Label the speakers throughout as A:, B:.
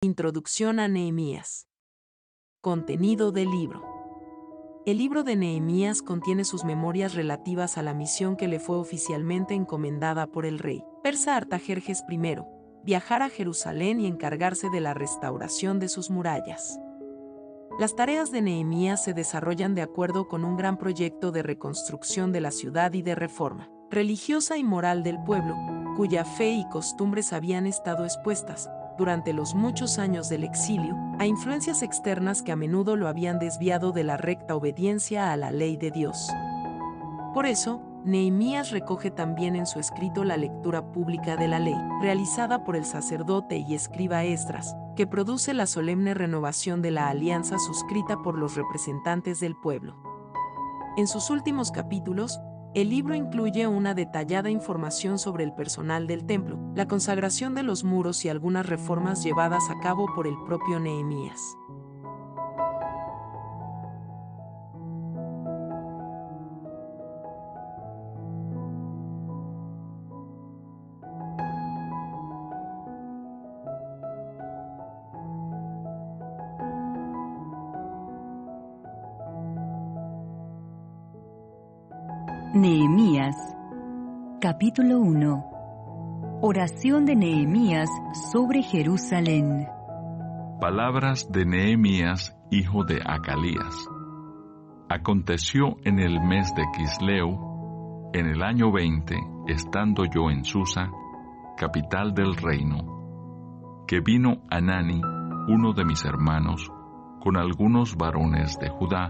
A: Introducción a Nehemías. Contenido del libro. El libro de Nehemías contiene sus memorias relativas a la misión que le fue oficialmente encomendada por el rey persa Artajerjes I, viajar a Jerusalén y encargarse de la restauración de sus murallas. Las tareas de Nehemías se desarrollan de acuerdo con un gran proyecto de reconstrucción de la ciudad y de reforma religiosa y moral del pueblo, cuya fe y costumbres habían estado expuestas, durante los muchos años del exilio, a influencias externas que a menudo lo habían desviado de la recta obediencia a la ley de Dios. Por eso, Nehemías recoge también en su escrito la lectura pública de la ley, realizada por el sacerdote y escriba Esdras, que produce la solemne renovación de la alianza suscrita por los representantes del pueblo. En sus últimos capítulos, el libro incluye una detallada información sobre el personal del templo, la consagración de los muros y algunas reformas llevadas a cabo por el propio Nehemías.
B: Nehemías, capítulo 1. Oración de Nehemías sobre Jerusalén.
C: Palabras de Nehemías, hijo de Acalías. Aconteció en el mes de Quisleu, en el año 20, estando yo en Susa, capital del reino, que vino Anani, uno de mis hermanos, con algunos varones de Judá,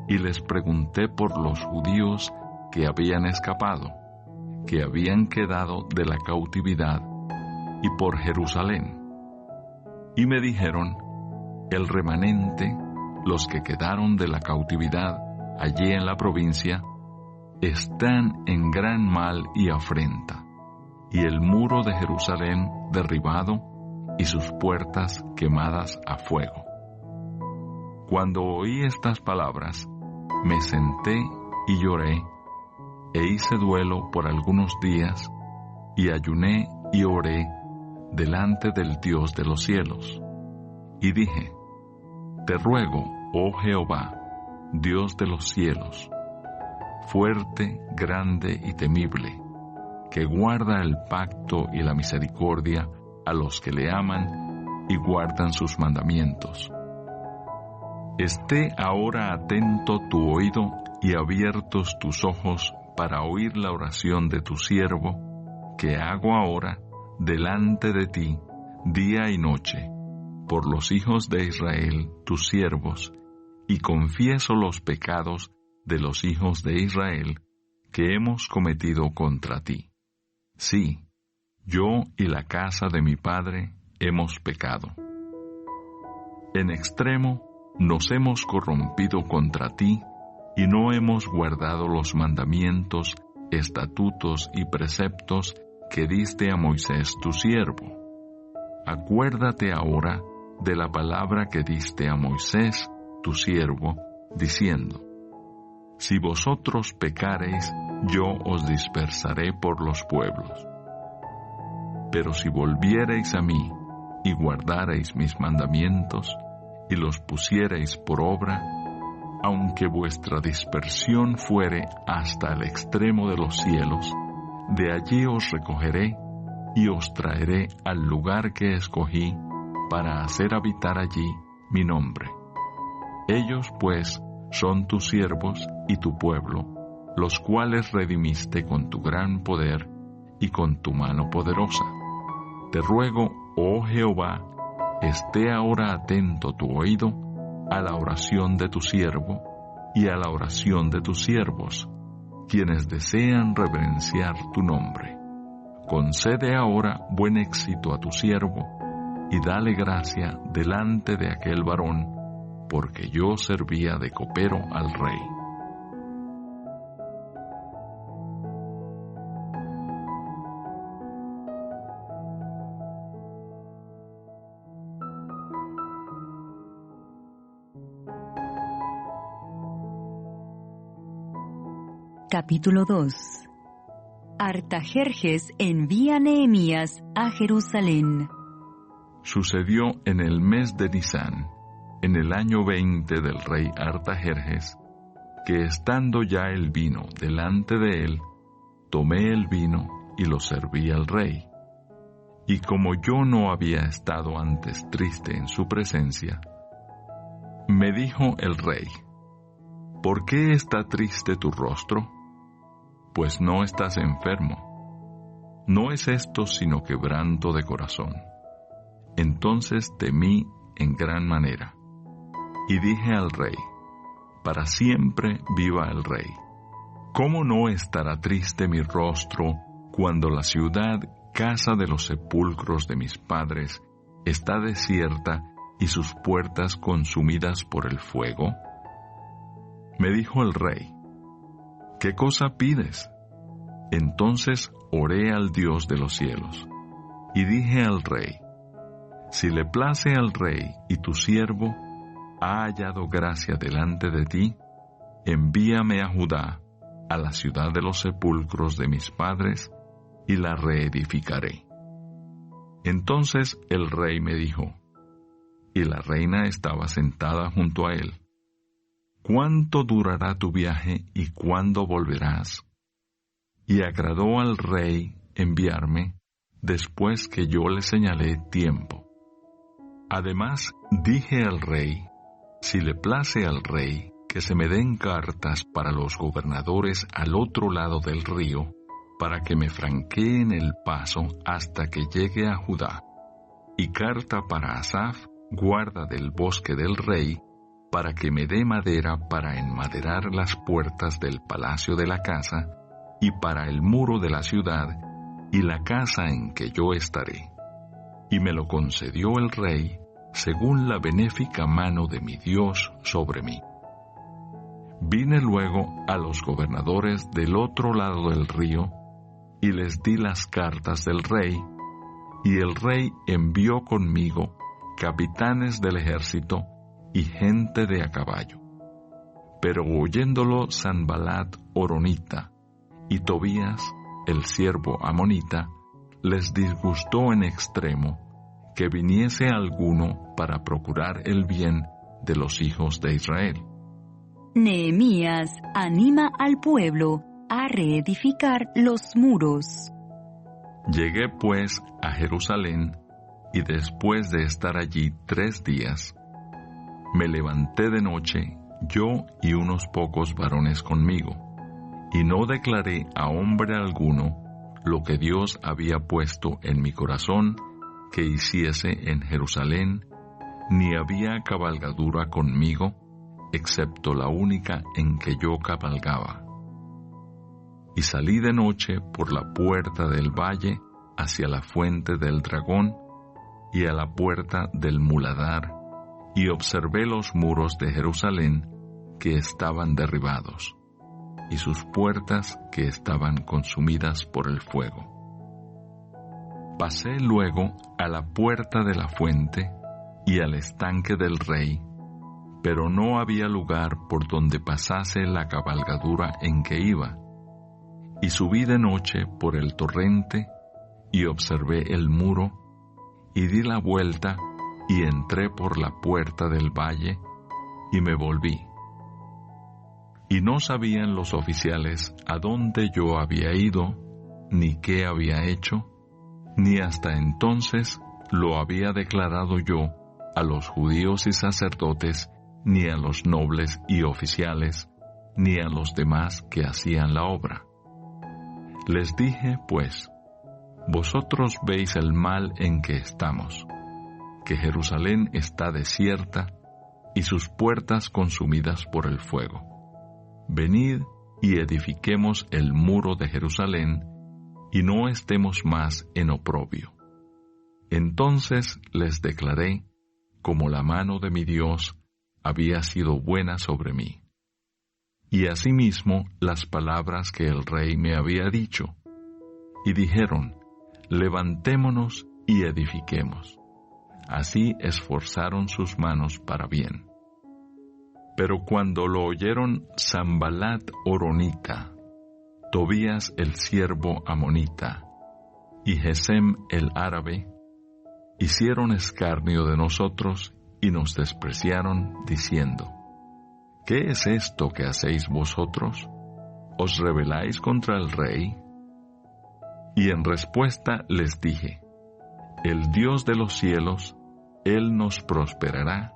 C: y les pregunté por los judíos que habían escapado, que habían quedado de la cautividad, y por Jerusalén. Y me dijeron, el remanente, los que quedaron de la cautividad allí en la provincia, están en gran mal y afrenta, y el muro de Jerusalén derribado, y sus puertas quemadas a fuego. Cuando oí estas palabras, me senté y lloré, e hice duelo por algunos días, y ayuné y oré delante del Dios de los cielos. Y dije, te ruego, oh Jehová, Dios de los cielos, fuerte, grande y temible, que guarda el pacto y la misericordia a los que le aman y guardan sus mandamientos. Esté ahora atento tu oído y abiertos tus ojos para oír la oración de tu siervo, que hago ahora delante de ti, día y noche, por los hijos de Israel, tus siervos, y confieso los pecados de los hijos de Israel que hemos cometido contra ti. Sí, yo y la casa de mi padre hemos pecado. En extremo nos hemos corrompido contra ti, y no hemos guardado los mandamientos, estatutos y preceptos que diste a Moisés tu siervo. Acuérdate ahora de la palabra que diste a Moisés tu siervo, diciendo, si vosotros pecareis, yo os dispersaré por los pueblos. Pero si volviereis a mí y guardareis mis mandamientos y los pusiereis por obra, aunque vuestra dispersión fuere hasta el extremo de los cielos, de allí os recogeré y os traeré al lugar que escogí para hacer habitar allí mi nombre. Ellos, pues, son tus siervos y tu pueblo, los cuales redimiste con tu gran poder y con tu mano poderosa. Te ruego, oh Jehová, esté ahora atento tu oído a la oración de tu siervo y a la oración de tus siervos, quienes desean reverenciar tu nombre. Concede ahora buen éxito a tu siervo, y dale gracia delante de aquel varón, porque yo servía de copero al rey.
B: Capítulo 2. Artajerjes envía a Nehemías a Jerusalén.
C: Sucedió en el mes de Nisán, en el año 20 del rey Artajerjes, que estando ya el vino delante de él, tomé el vino y lo serví al rey. Y como yo no había estado antes triste en su presencia, me dijo el rey: ¿Por qué está triste tu rostro? Pues no estás enfermo. No es esto sino quebranto de corazón. Entonces temí en gran manera, y dije al rey: para siempre viva el rey. ¿Cómo no estará triste mi rostro cuando la ciudad, casa de los sepulcros de mis padres, está desierta y sus puertas consumidas por el fuego? Me dijo el rey: ¿qué cosa pides? Entonces oré al Dios de los cielos, y dije al rey: si le place al rey y tu siervo ha hallado gracia delante de ti, envíame a Judá, a la ciudad de los sepulcros de mis padres, y la reedificaré. Entonces el rey me dijo, y la reina estaba sentada junto a él: ¿cuánto durará tu viaje y cuándo volverás? Y agradó al rey enviarme después que yo le señalé tiempo. Además dije al rey: si le place al rey que se me den cartas para los gobernadores al otro lado del río, para que me franqueen el paso hasta que llegue a Judá, y carta para Asaf, guarda del bosque del rey, para que me dé madera para enmaderar las puertas del palacio de la casa, y para el muro de la ciudad, y la casa en que yo estaré. Y me lo concedió el rey, según la benéfica mano de mi Dios sobre mí. Vine luego a los gobernadores del otro lado del río, y les di las cartas del rey, y el rey envió conmigo capitanes del ejército y gente de a caballo. Pero oyéndolo Sanbalat horonita y Tobías, el siervo amonita, les disgustó en extremo que viniese alguno para procurar el bien de los hijos de Israel.
B: Nehemías anima al pueblo a reedificar los muros.
C: Llegué pues a Jerusalén, y después de estar allí 3 días, me levanté de noche, yo y unos pocos varones conmigo, y no declaré a hombre alguno lo que Dios había puesto en mi corazón que hiciese en Jerusalén, ni había cabalgadura conmigo, excepto la única en que yo cabalgaba. Y salí de noche por la puerta del valle hacia la fuente del dragón y a la puerta del muladar, y observé los muros de Jerusalén que estaban derribados, y sus puertas que estaban consumidas por el fuego. Pasé luego a la puerta de la fuente y al estanque del rey, pero no había lugar por donde pasase la cabalgadura en que iba, y subí de noche por el torrente, y observé el muro, y di la vuelta, y entré por la puerta del valle, y me volví. Y no sabían los oficiales a dónde yo había ido, ni qué había hecho, ni hasta entonces lo había declarado yo a los judíos y sacerdotes, ni a los nobles y oficiales, ni a los demás que hacían la obra. Les dije, pues, vosotros veis el mal en que estamos, que Jerusalén está desierta y sus puertas consumidas por el fuego. Venid y edifiquemos el muro de Jerusalén, y no estemos más en oprobio. Entonces les declaré, como la mano de mi Dios había sido buena sobre mí, y asimismo las palabras que el rey me había dicho, y dijeron, levantémonos y edifiquemos. Así esforzaron sus manos para bien. Pero cuando lo oyeron Sanbalat horonita, Tobías el siervo amonita, y Gesem el árabe, hicieron escarnio de nosotros y nos despreciaron, diciendo: ¿Qué es esto que hacéis vosotros? ¿Os rebeláis contra el rey? Y en respuesta les dije: El Dios de los cielos, Él nos prosperará,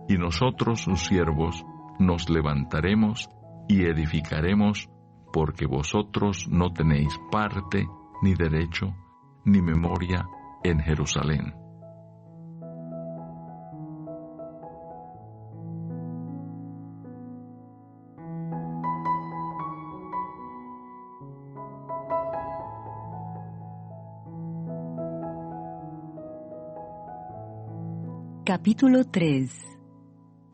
C: y nosotros sus siervos nos levantaremos y edificaremos, porque vosotros no tenéis parte, ni derecho, ni memoria en Jerusalén.
B: Capítulo 3.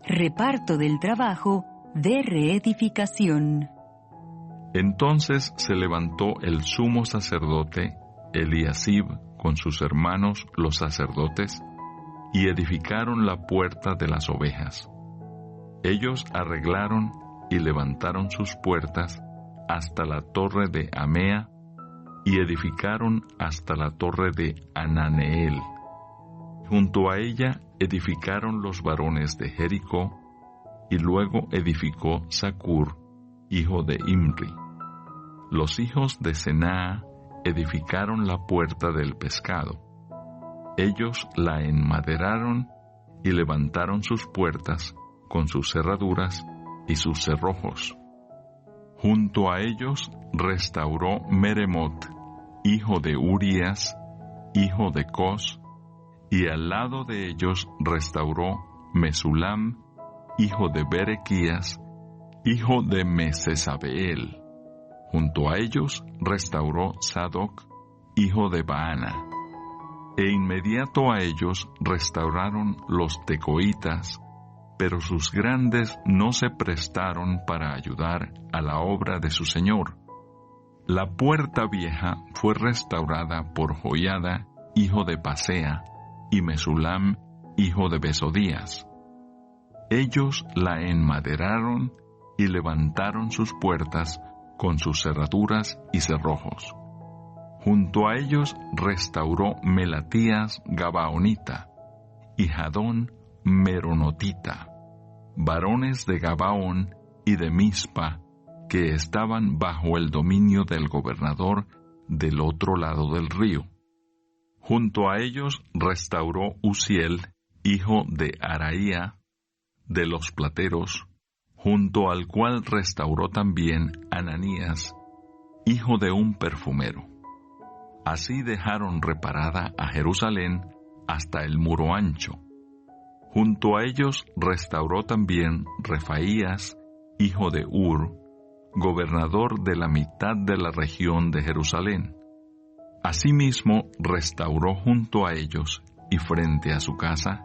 B: Reparto del trabajo de reedificación.
C: Entonces se levantó el sumo sacerdote Eliasib con sus hermanos los sacerdotes y edificaron la puerta de las ovejas. Ellos arreglaron y levantaron sus puertas hasta la torre de Amea y edificaron hasta la torre de Ananeel. Junto a ella edificaron los varones de Jericó, y luego edificó Zacur, hijo de Imri. Los hijos de Senaa edificaron la puerta del pescado. Ellos la enmaderaron y levantaron sus puertas con sus cerraduras y sus cerrojos. Junto a ellos restauró Meremot, hijo de Urías, hijo de Cos, y al lado de ellos restauró Mesulam, hijo de Berequías, hijo de Mesesabeel. Junto a ellos restauró Sadoc, hijo de Baana. E inmediato a ellos restauraron los tecoitas, pero sus grandes no se prestaron para ayudar a la obra de su señor. La puerta vieja fue restaurada por Joiada, hijo de Pasea, y Mesulam, hijo de Besodías. Ellos la enmaderaron y levantaron sus puertas con sus cerraduras y cerrojos. Junto a ellos restauró Melatías Gabaonita y Jadón Meronotita, varones de Gabaón y de Mizpa, que estaban bajo el dominio del gobernador del otro lado del río. Junto a ellos restauró Uziel, hijo de Araía, de los plateros, junto al cual restauró también Ananías, hijo de un perfumero. Así dejaron reparada a Jerusalén hasta el muro ancho. Junto a ellos restauró también Refaías, hijo de Ur, gobernador de la mitad de la región de Jerusalén. Asimismo restauró junto a ellos y frente a su casa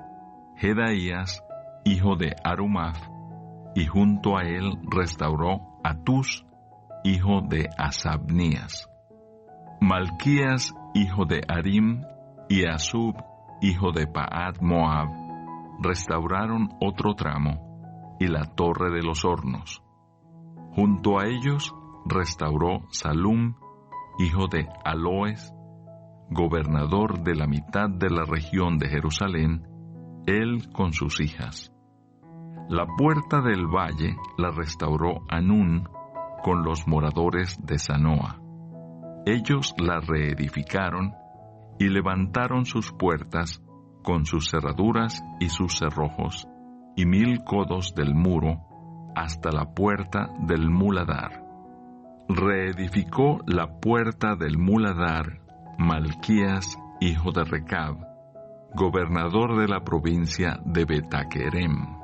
C: Jedaías, hijo de Arumaf, y junto a él restauró Atus, hijo de Asabnías. Malquías, hijo de Arim, y Asub, hijo de Paad Moab, restauraron otro tramo, y la torre de los hornos. Junto a ellos restauró Salum, hijo de Aloes, gobernador de la mitad de la región de Jerusalén, él con sus hijas. La puerta del valle la restauró Anún con los moradores de Zanoa. Ellos la reedificaron y levantaron sus puertas con sus cerraduras y sus cerrojos, y 1000 codos del muro hasta la puerta del muladar. Reedificó la puerta del muladar Malquías, hijo de Recab, gobernador de la provincia de Betaquerem.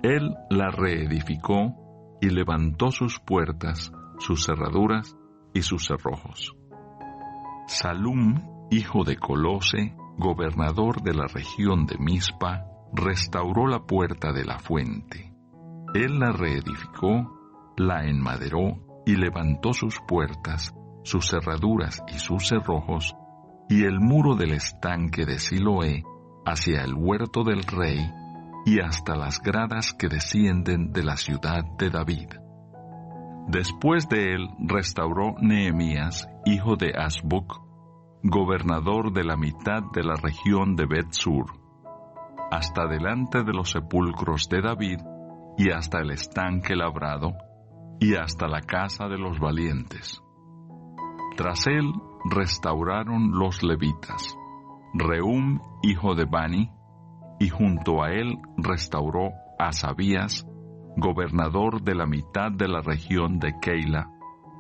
C: Él la reedificó y levantó sus puertas, sus cerraduras y sus cerrojos. Salum, hijo de Colose, gobernador de la región de Mizpa, restauró la puerta de la fuente. Él la reedificó, la enmaderó y levantó sus puertas, sus cerraduras y sus cerrojos, y el muro del estanque de Siloé hacia el huerto del rey y hasta las gradas que descienden de la ciudad de David. Después de él restauró Nehemías, hijo de Asbuc, gobernador de la mitad de la región de Bet-sur, hasta delante de los sepulcros de David, y hasta el estanque labrado, y hasta la casa de los valientes. Tras él restauraron los levitas, Rehum, hijo de Bani, y junto a él restauró Asabías, gobernador de la mitad de la región de Keila,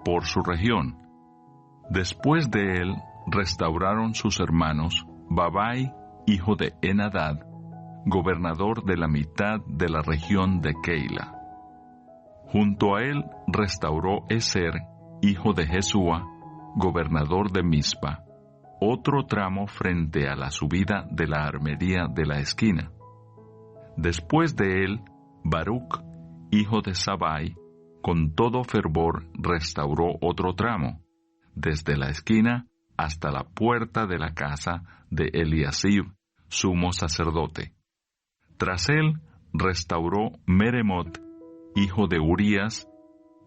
C: por su región. Después de él restauraron sus hermanos Babai, hijo de Enadad, gobernador de la mitad de la región de Keila. Junto a él restauró Eser, hijo de Jesúa, gobernador de Mizpa, otro tramo frente a la subida de la armería de la esquina. Después de él, Baruc, hijo de Sabai, con todo fervor restauró otro tramo, desde la esquina hasta la puerta de la casa de Eliasib, sumo sacerdote. Tras él restauró Meremot, hijo de Urías,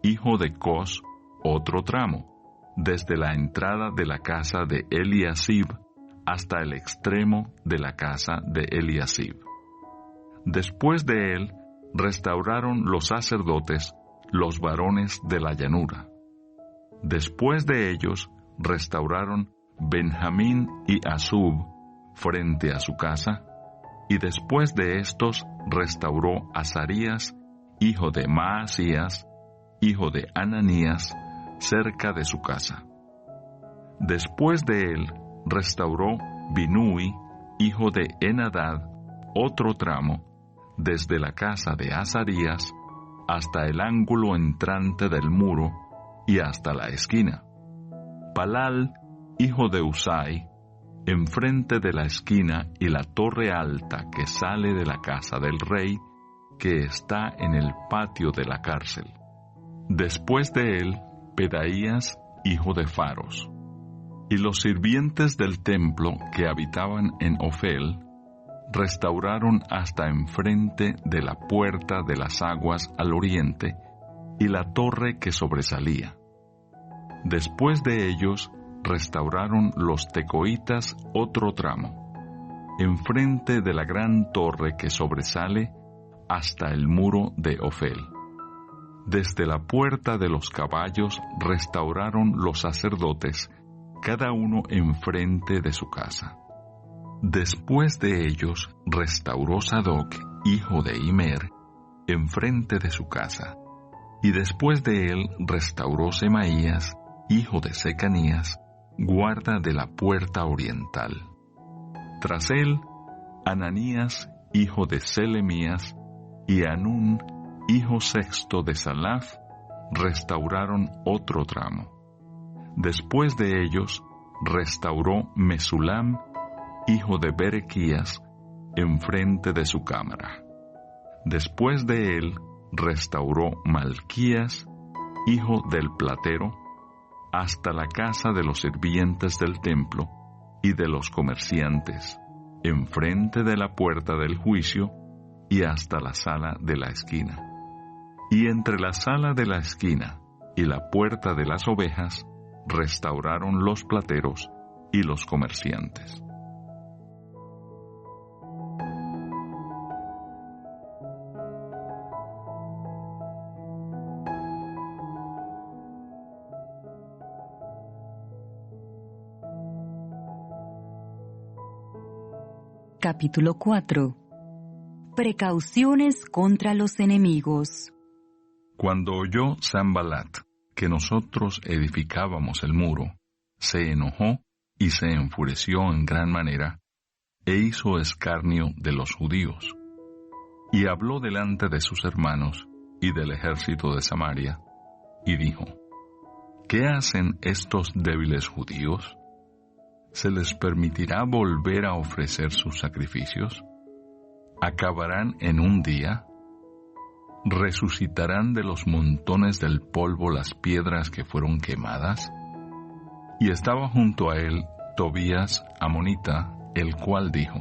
C: hijo de Cos, otro tramo, desde la entrada de la casa de Eliasib hasta el extremo de la casa de Eliasib. Después de él restauraron los sacerdotes, los varones de la llanura. Después de ellos restauraron Benjamín y Asub frente a su casa, y después de estos restauró Azarías, hijo de Maasías, hijo de Ananías, cerca de su casa. Después de él restauró Binui, hijo de Enadad, otro tramo, desde la casa de Azarías hasta el ángulo entrante del muro y hasta la esquina. Palal, hijo de Usai, enfrente de la esquina y la torre alta que sale de la casa del rey, que está en el patio de la cárcel. Después de él, Pedaías, hijo de Faros. Y los sirvientes del templo que habitaban en Ofel, restauraron hasta enfrente de la puerta de las aguas al oriente y la torre que sobresalía. Después de ellos restauraron los tecoitas otro tramo, enfrente de la gran torre que sobresale hasta el muro de Ofel. Desde la puerta de los caballos restauraron los sacerdotes, cada uno enfrente de su casa. Después de ellos restauró Sadoc, hijo de Imer, enfrente de su casa, y después de él restauró Semaías, hijo de Secanías, guarda de la puerta oriental. Tras él, Ananías, hijo de Selemías, y Anún, hijo sexto de Salaf, restauraron otro tramo. Después de ellos restauró Mesulam, hijo de Berequías, enfrente de su cámara. Después de él restauró Malquías, hijo del platero, hasta la casa de los sirvientes del templo y de los comerciantes, enfrente de la puerta del juicio y hasta la sala de la esquina. Y entre la sala de la esquina y la puerta de las ovejas restauraron los plateros y los comerciantes.
B: Capítulo 4. Precauciones contra los enemigos.
C: Cuando oyó Sanbalat que nosotros edificábamos el muro, se enojó y se enfureció en gran manera, e hizo escarnio de los judíos. Y habló delante de sus hermanos y del ejército de Samaria, y dijo: ¿Qué hacen estos débiles judíos? ¿Se les permitirá volver a ofrecer sus sacrificios? ¿Acabarán en un día? ¿Resucitarán de los montones del polvo las piedras que fueron quemadas? Y estaba junto a él Tobías amonita, el cual dijo: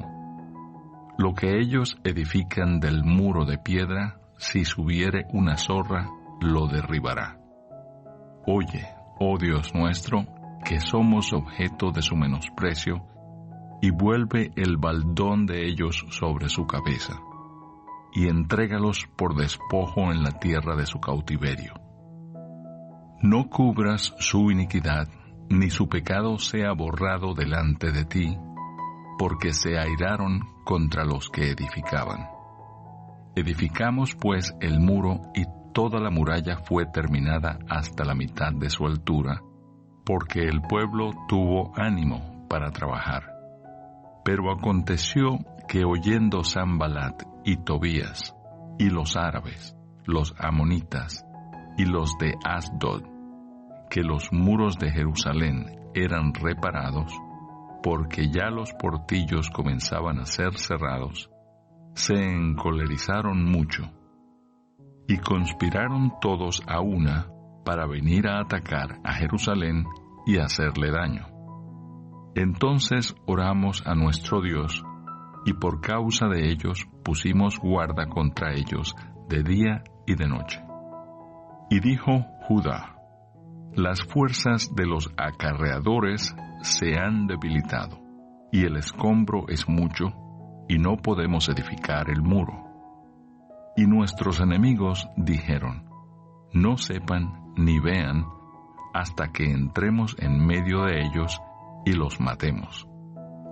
C: Lo que ellos edifican del muro de piedra, si subiere una zorra, lo derribará. Oye, oh Dios nuestro, que somos objeto de su menosprecio, y vuelve el baldón de ellos sobre su cabeza, y entrégalos por despojo en la tierra de su cautiverio. No cubras su iniquidad, ni su pecado sea borrado delante de ti, porque se airaron contra los que edificaban. Edificamos pues el muro, y toda la muralla fue terminada hasta la mitad de su altura, porque el pueblo tuvo ánimo para trabajar. Pero aconteció que oyendo Sanbalat y Tobías, y los árabes, los amonitas, y los de Asdod, que los muros de Jerusalén eran reparados, porque ya los portillos comenzaban a ser cerrados, se encolerizaron mucho, y conspiraron todos a una para venir a atacar a Jerusalén y hacerle daño. Entonces oramos a nuestro Dios, y por causa de ellos pusimos guarda contra ellos de día y de noche. Y dijo Judá: las fuerzas de los acarreadores se han debilitado, y el escombro es mucho, y no podemos edificar el muro. Y nuestros enemigos dijeron: no sepan ni vean hasta que entremos en medio de ellos y los matemos,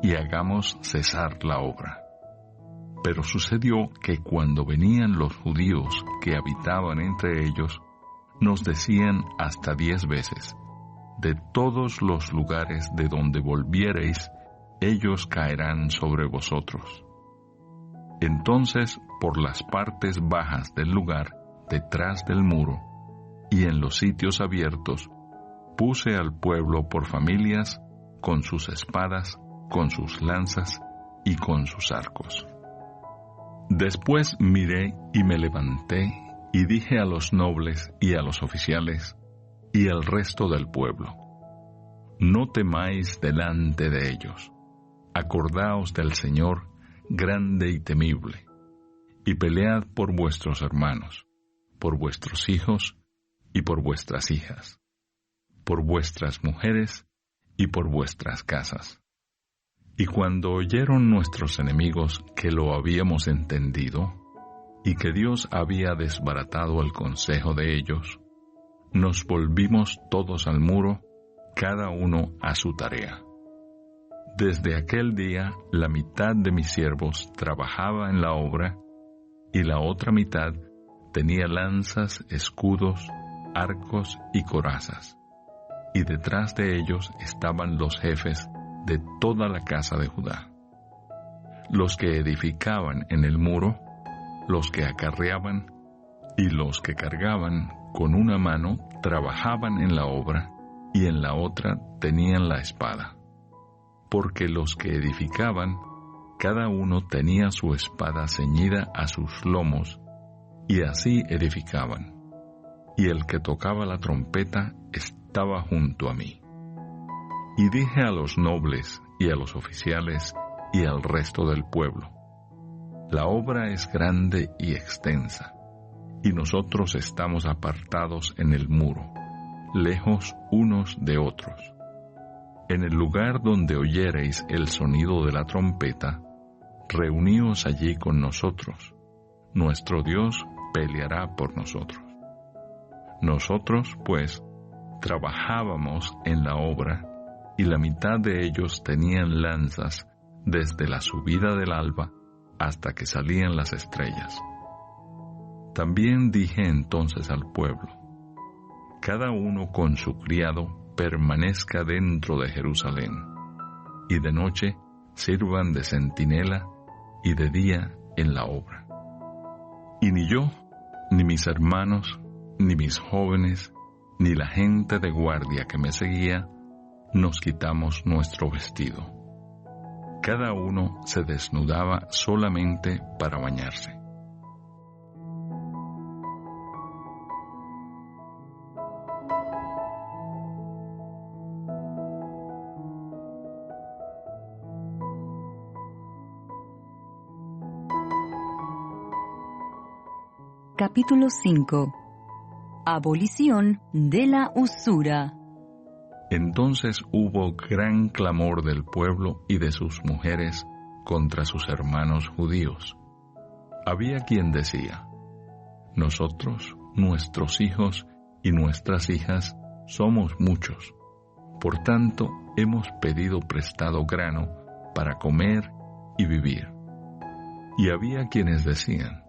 C: y hagamos cesar la obra. Pero sucedió que cuando venían los judíos que habitaban entre ellos, nos decían hasta 10 veces: de todos los lugares de donde volviereis, ellos caerán sobre vosotros. Entonces, por las partes bajas del lugar, detrás del muro, y en los sitios abiertos, puse al pueblo por familias, con sus espadas, con sus lanzas y con sus arcos. Después miré y me levanté, y dije a los nobles y a los oficiales, y al resto del pueblo: no temáis delante de ellos, acordaos del Señor, grande y temible, y pelead por vuestros hermanos, por vuestros hijos y por vuestras hijas, por vuestras mujeres y por vuestras casas. Y cuando oyeron nuestros enemigos que lo habíamos entendido, y que Dios había desbaratado el consejo de ellos, nos volvimos todos al muro, cada uno a su tarea. Desde aquel día, la mitad de mis siervos trabajaba en la obra, y la otra mitad tenía lanzas, escudos, arcos y corazas. Y detrás de ellos estaban los jefes de toda la casa de Judá, los que edificaban en el muro, los que acarreaban y los que cargaban. Con una mano trabajaban en la obra, y en la otra tenían la espada. Porque los que edificaban, cada uno tenía su espada ceñida a sus lomos, y así edificaban. Y el que tocaba la trompeta estaba junto a mí. Y dije a los nobles y a los oficiales y al resto del pueblo: la obra es grande y extensa, y nosotros estamos apartados en el muro, lejos unos de otros. En el lugar donde oyereis el sonido de la trompeta, reuníos allí con nosotros. Nuestro Dios peleará por nosotros. Nosotros, pues, trabajábamos en la obra, y la mitad de ellos tenían lanzas desde la subida del alba hasta que salían las estrellas. También dije entonces al pueblo: cada uno con su criado permanezca dentro de Jerusalén, y de noche sirvan de centinela, y de día en la obra. Y ni yo, ni mis hermanos, ni mis jóvenes, ni la gente de guardia que me seguía, nos quitamos nuestro vestido. Cada uno se desnudaba solamente para bañarse.
B: Capítulo 5. Abolición de la usura.
C: Entonces hubo gran clamor del pueblo y de sus mujeres contra sus hermanos judíos. Había quien decía: nosotros, nuestros hijos y nuestras hijas, somos muchos. Por tanto, hemos pedido prestado grano para comer y vivir. Y había quienes decían: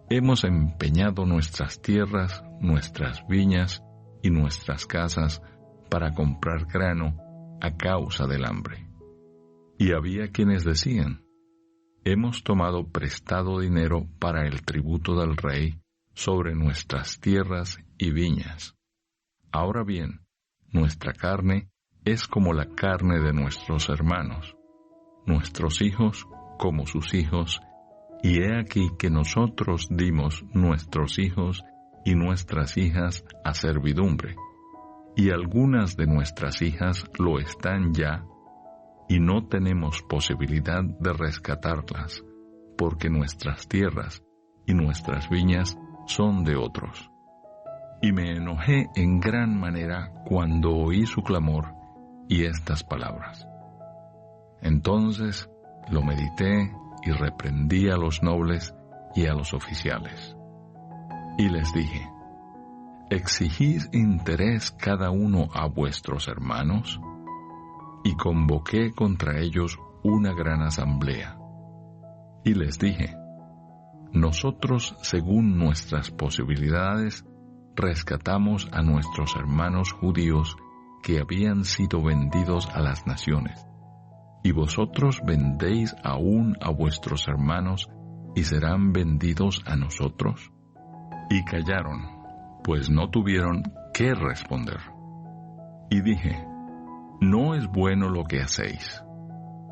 C: hemos empeñado nuestras tierras, nuestras viñas y nuestras casas para comprar grano a causa del hambre. Y había quienes decían: hemos tomado prestado dinero para el tributo del rey sobre nuestras tierras y viñas. Ahora bien, nuestra carne es como la carne de nuestros hermanos, nuestros hijos como sus hijos, y he aquí que nosotros dimos nuestros hijos y nuestras hijas a servidumbre, y algunas de nuestras hijas lo están ya, y no tenemos posibilidad de rescatarlas, porque nuestras tierras y nuestras viñas son de otros. Y me enojé en gran manera cuando oí su clamor y estas palabras. Entonces lo medité y reprendí a los nobles y a los oficiales. Y les dije: ¿exigís interés cada uno a vuestros hermanos? Y convoqué contra ellos una gran asamblea. Y les dije: nosotros, según nuestras posibilidades, rescatamos a nuestros hermanos judíos que habían sido vendidos a las naciones. ¿Y vosotros vendéis aún a vuestros hermanos y serán vendidos a nosotros? Y callaron, pues no tuvieron qué responder. Y dije: no es bueno lo que hacéis.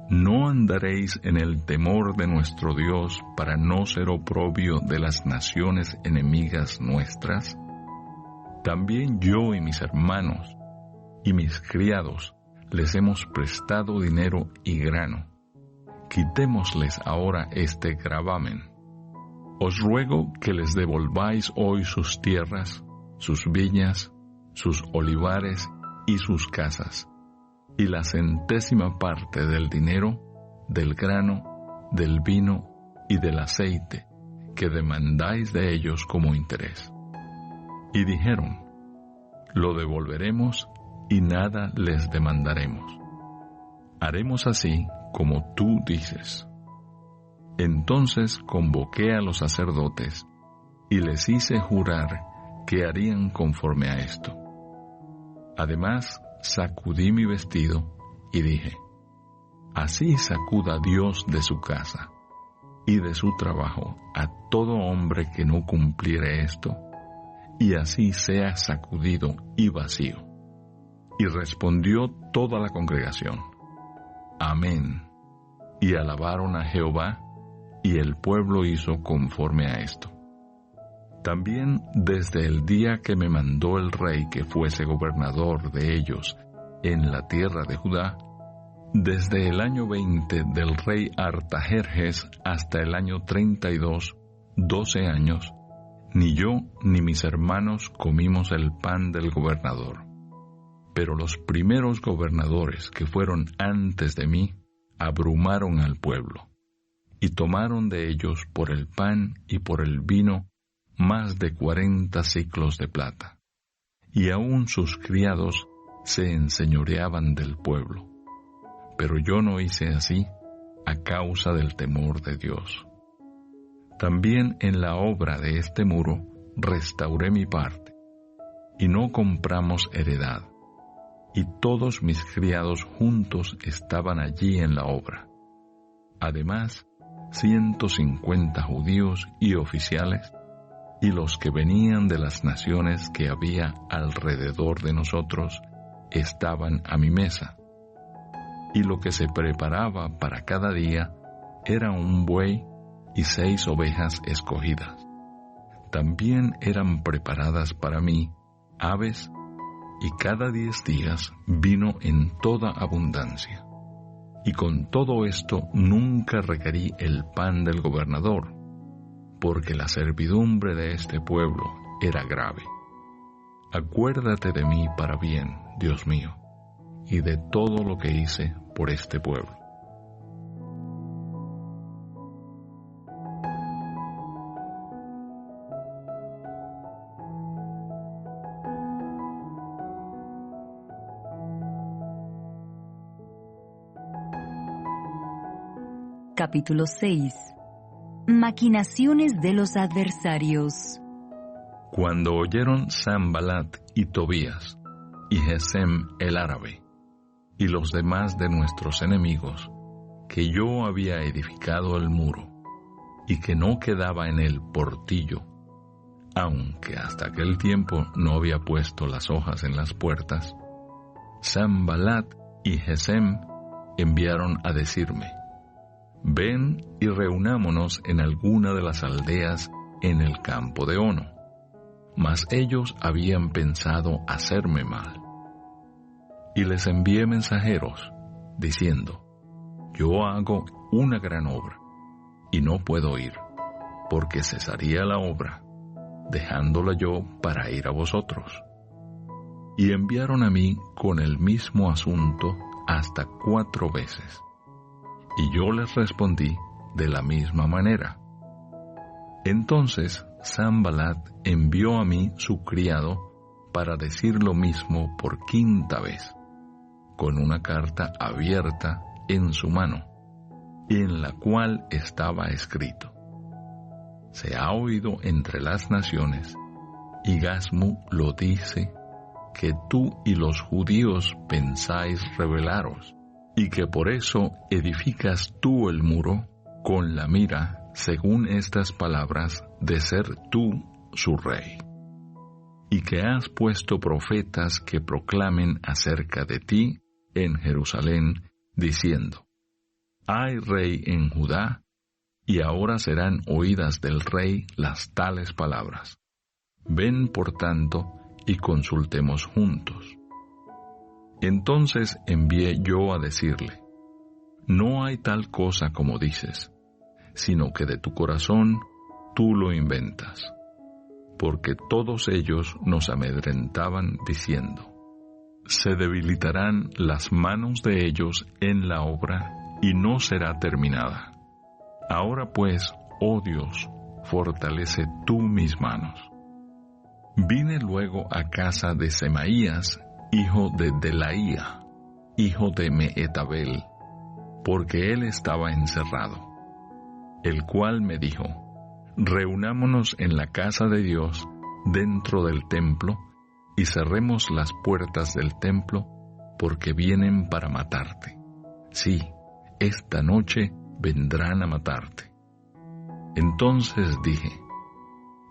C: ¿No andaréis en el temor de nuestro Dios para no ser oprobio de las naciones enemigas nuestras? También yo y mis hermanos y mis criados les hemos prestado dinero y grano. Quitémosles ahora este gravamen. Os ruego que les devolváis hoy sus tierras, sus viñas, sus olivares y sus casas, y la 100ª parte del dinero, del grano, del vino y del aceite que demandáis de ellos como interés. Y dijeron: lo devolveremos y nada les demandaremos. Haremos así como tú dices. Entonces convoqué a los sacerdotes y les hice jurar que harían conforme a esto. Además, sacudí mi vestido y dije: así sacuda Dios de su casa y de su trabajo a todo hombre que no cumpliere esto, y así sea sacudido y vacío. Y respondió toda la congregación: amén. Y alabaron a Jehová, y el pueblo hizo conforme a esto. También desde el día que me mandó el rey que fuese gobernador de ellos en la tierra de Judá, desde el año 20 del rey Artajerjes hasta el año 32, 12 años, ni yo ni mis hermanos comimos el pan del gobernador. Pero los primeros gobernadores que fueron antes de mí abrumaron al pueblo, y tomaron de ellos por el pan y por el vino más de 40 siclos de plata, y aun sus criados se enseñoreaban del pueblo. Pero yo no hice así a causa del temor de Dios. También en la obra de este muro restauré mi parte, y no compramos heredad, y todos mis criados juntos estaban allí en la obra. Además, 150 judíos y oficiales, y los que venían de las naciones que había alrededor de nosotros, estaban a mi mesa. Y lo que se preparaba para cada día era un buey y 6 ovejas escogidas. También eran preparadas para mí aves, y cada 10 días vino en toda abundancia. Y con todo esto nunca requerí el pan del gobernador, porque la servidumbre de este pueblo era grave. Acuérdate de mí para bien, Dios mío, y de todo lo que hice por este pueblo.
B: Capítulo 6. Maquinaciones de los adversarios.
C: Cuando oyeron Sanbalat y Tobías, y Gesem el árabe, y los demás de nuestros enemigos, que yo había edificado el muro, y que no quedaba en él portillo, aunque hasta aquel tiempo no había puesto las hojas en las puertas, Sanbalat y Gesem enviaron a decirme: ven y reunámonos en alguna de las aldeas en el campo de Ono. Mas ellos habían pensado hacerme mal. Y les envié mensajeros, diciendo: yo hago una gran obra, y no puedo ir, porque cesaría la obra, dejándola yo para ir a vosotros. Y enviaron a mí con el mismo asunto hasta 4 veces. Y yo les respondí de la misma manera. Entonces Sanbalat envió a mí su criado para decir lo mismo por 5ª vez, con una carta abierta en su mano, en la cual estaba escrito: se ha oído entre las naciones, y Gasmu lo dice, que tú y los judíos pensáis rebelaros, y que por eso edificas tú el muro con la mira, según estas palabras, de ser tú su rey. Y que has puesto profetas que proclamen acerca de ti en Jerusalén, diciendo: hay rey en Judá, y ahora serán oídas del rey las tales palabras. Ven, por tanto, y consultemos juntos. Entonces envié yo a decirle: no hay tal cosa como dices, sino que de tu corazón tú lo inventas. Porque todos ellos nos amedrentaban diciendo: se debilitarán las manos de ellos en la obra y no será terminada. Ahora pues, oh Dios, fortalece tú mis manos. Vine luego a casa de Semaías, hijo de Delaía, hijo de Mehetabel, porque él estaba encerrado, el cual me dijo: reunámonos en la casa de Dios dentro del templo, y cerremos las puertas del templo, porque vienen para matarte. Sí, esta noche vendrán a matarte. Entonces dije: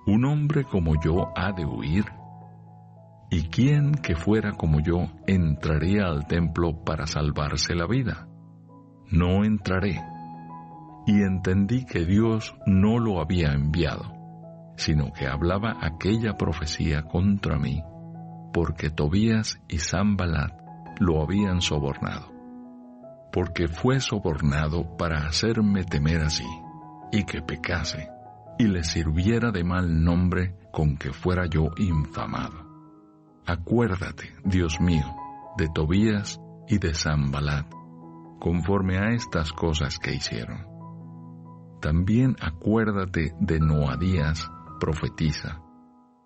C: ¿un hombre como yo ha de huir? ¿Y quién que fuera como yo entraría al templo para salvarse la vida? No entraré. Y entendí que Dios no lo había enviado, sino que hablaba aquella profecía contra mí, porque Tobías y Sanbalat lo habían sobornado. Porque fue sobornado para hacerme temer así, y que pecase, y le sirviera de mal nombre con que fuera yo infamado. Acuérdate, Dios mío, de Tobías y de Sanbalat, conforme a estas cosas que hicieron. También acuérdate de Noadías, profetisa,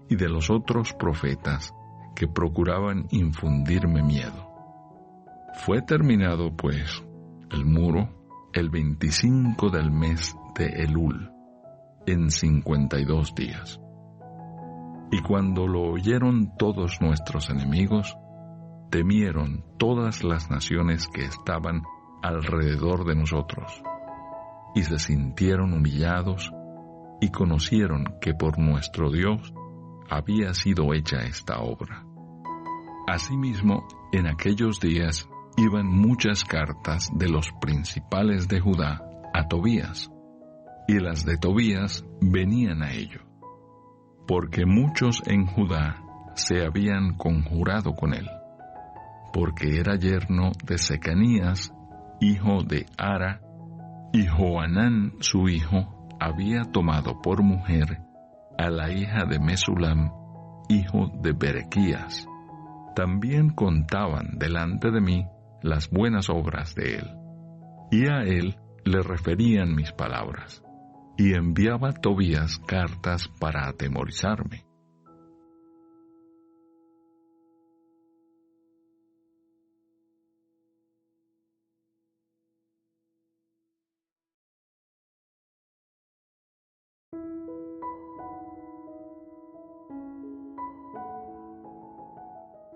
C: y de los otros profetas que procuraban infundirme miedo. Fue terminado, pues, el muro el 25 del mes de Elul, en 52 días. Y cuando lo oyeron todos nuestros enemigos, temieron todas las naciones que estaban alrededor de nosotros, y se sintieron humillados, y conocieron que por nuestro Dios había sido hecha esta obra. Asimismo, en aquellos días iban muchas cartas de los principales de Judá a Tobías, y las de Tobías venían a ello, porque muchos en Judá se habían conjurado con él, porque era yerno de Secanías, hijo de Ara, y Johanán su hijo había tomado por mujer a la hija de Mesulam, hijo de Berequías. También contaban delante de mí las buenas obras de él, y a él le referían mis palabras, y enviaba Tobías cartas para atemorizarme.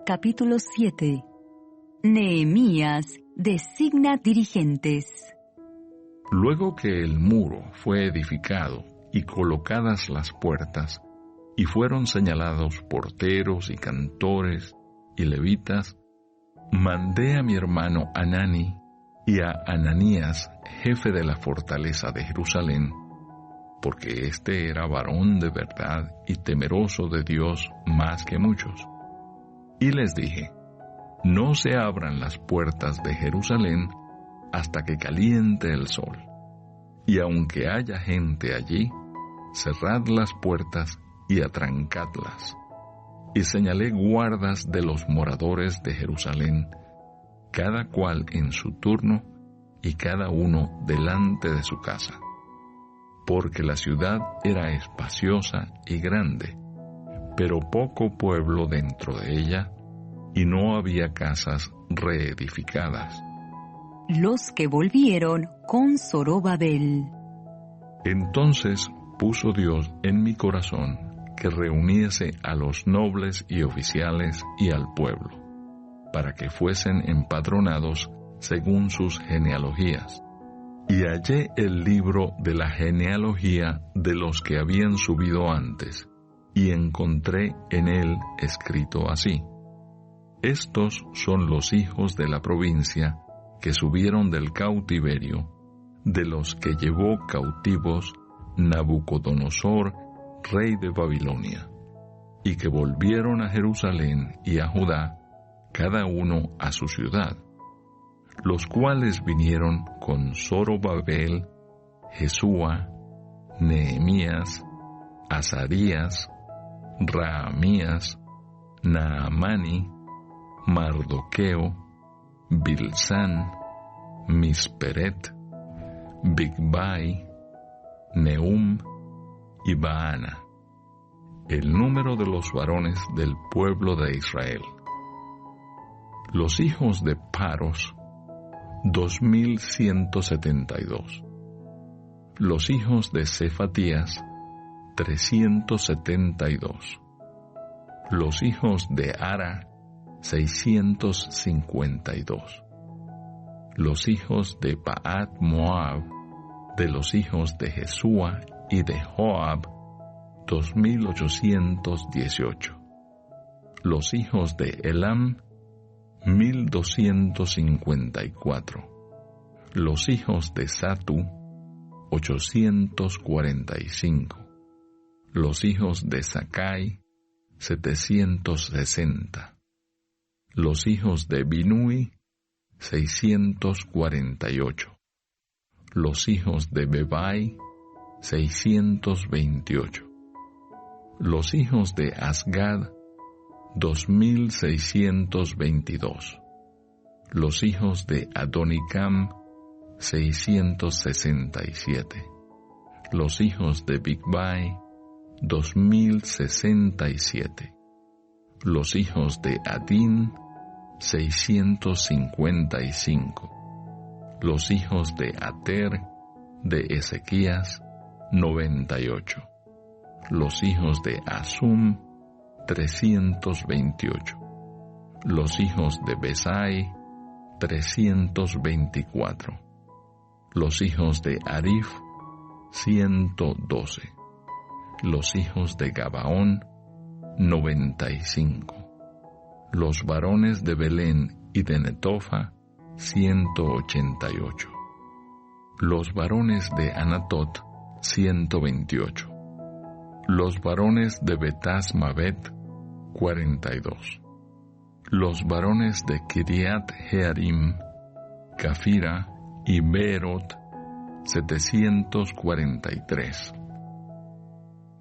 B: Capítulo 7. Nehemías designa dirigentes.
C: Luego que el muro fue edificado y colocadas las puertas, y fueron señalados porteros y cantores y levitas, mandé a mi hermano Hanani y a Ananías, jefe de la fortaleza de Jerusalén, porque éste era varón de verdad y temeroso de Dios más que muchos. Y les dije: no se abran las puertas de Jerusalén hasta que caliente el sol. Y aunque haya gente allí, cerrad las puertas y atrancadlas. Y señalé guardas de los moradores de Jerusalén, cada cual en su turno y cada uno delante de su casa. Porque la ciudad era espaciosa y grande, pero poco pueblo dentro de ella, y no había casas reedificadas.
B: Los que volvieron con Zorobabel.
C: Entonces puso Dios en mi corazón que reuniese a los nobles y oficiales y al pueblo, para que fuesen empadronados según sus genealogías. Y hallé el libro de la genealogía de los que habían subido antes, y encontré en él escrito así: estos son los hijos de la provincia que subieron del cautiverio, de los que llevó cautivos Nabucodonosor, rey de Babilonia, y que volvieron a Jerusalén y a Judá, cada uno a su ciudad, los cuales vinieron con Zorobabel, Jesúa, Nehemías, Azarías, Raamías, Naamani, Mardoqueo, Bilsán, Misperet, Bigbai, Nehum y Baana, el número de los varones del pueblo de Israel. Los hijos de Paros, 2172. Los hijos de Cefatías, 372. Los hijos de Ara, 652. Los hijos de Paat Moab, de los hijos de Jesúa y de Joab, 2818. Los hijos de Elam, 1254. Los hijos de Satu, 845. Los hijos de Sakai, 760. Los hijos de Binui, 648. Los hijos de Bebai, 628. Los hijos de Asgad, 2622. Los hijos de Adonicam, 667. Los hijos de Bigbai, 2067. Los hijos de Adín, 655. Los hijos de Ater, de Ezequías, 98. Los hijos de Asum, 328. Los hijos de Besai, 324. Los hijos de Arif, 112. Los hijos de Gabaón, 95. Los varones de Belén y de Netofa, 188. Los varones de Anatot, 128. Los varones de Betas Mabet, 42. Los varones de Kiriat Jearim, Cafira y Beerot, 743.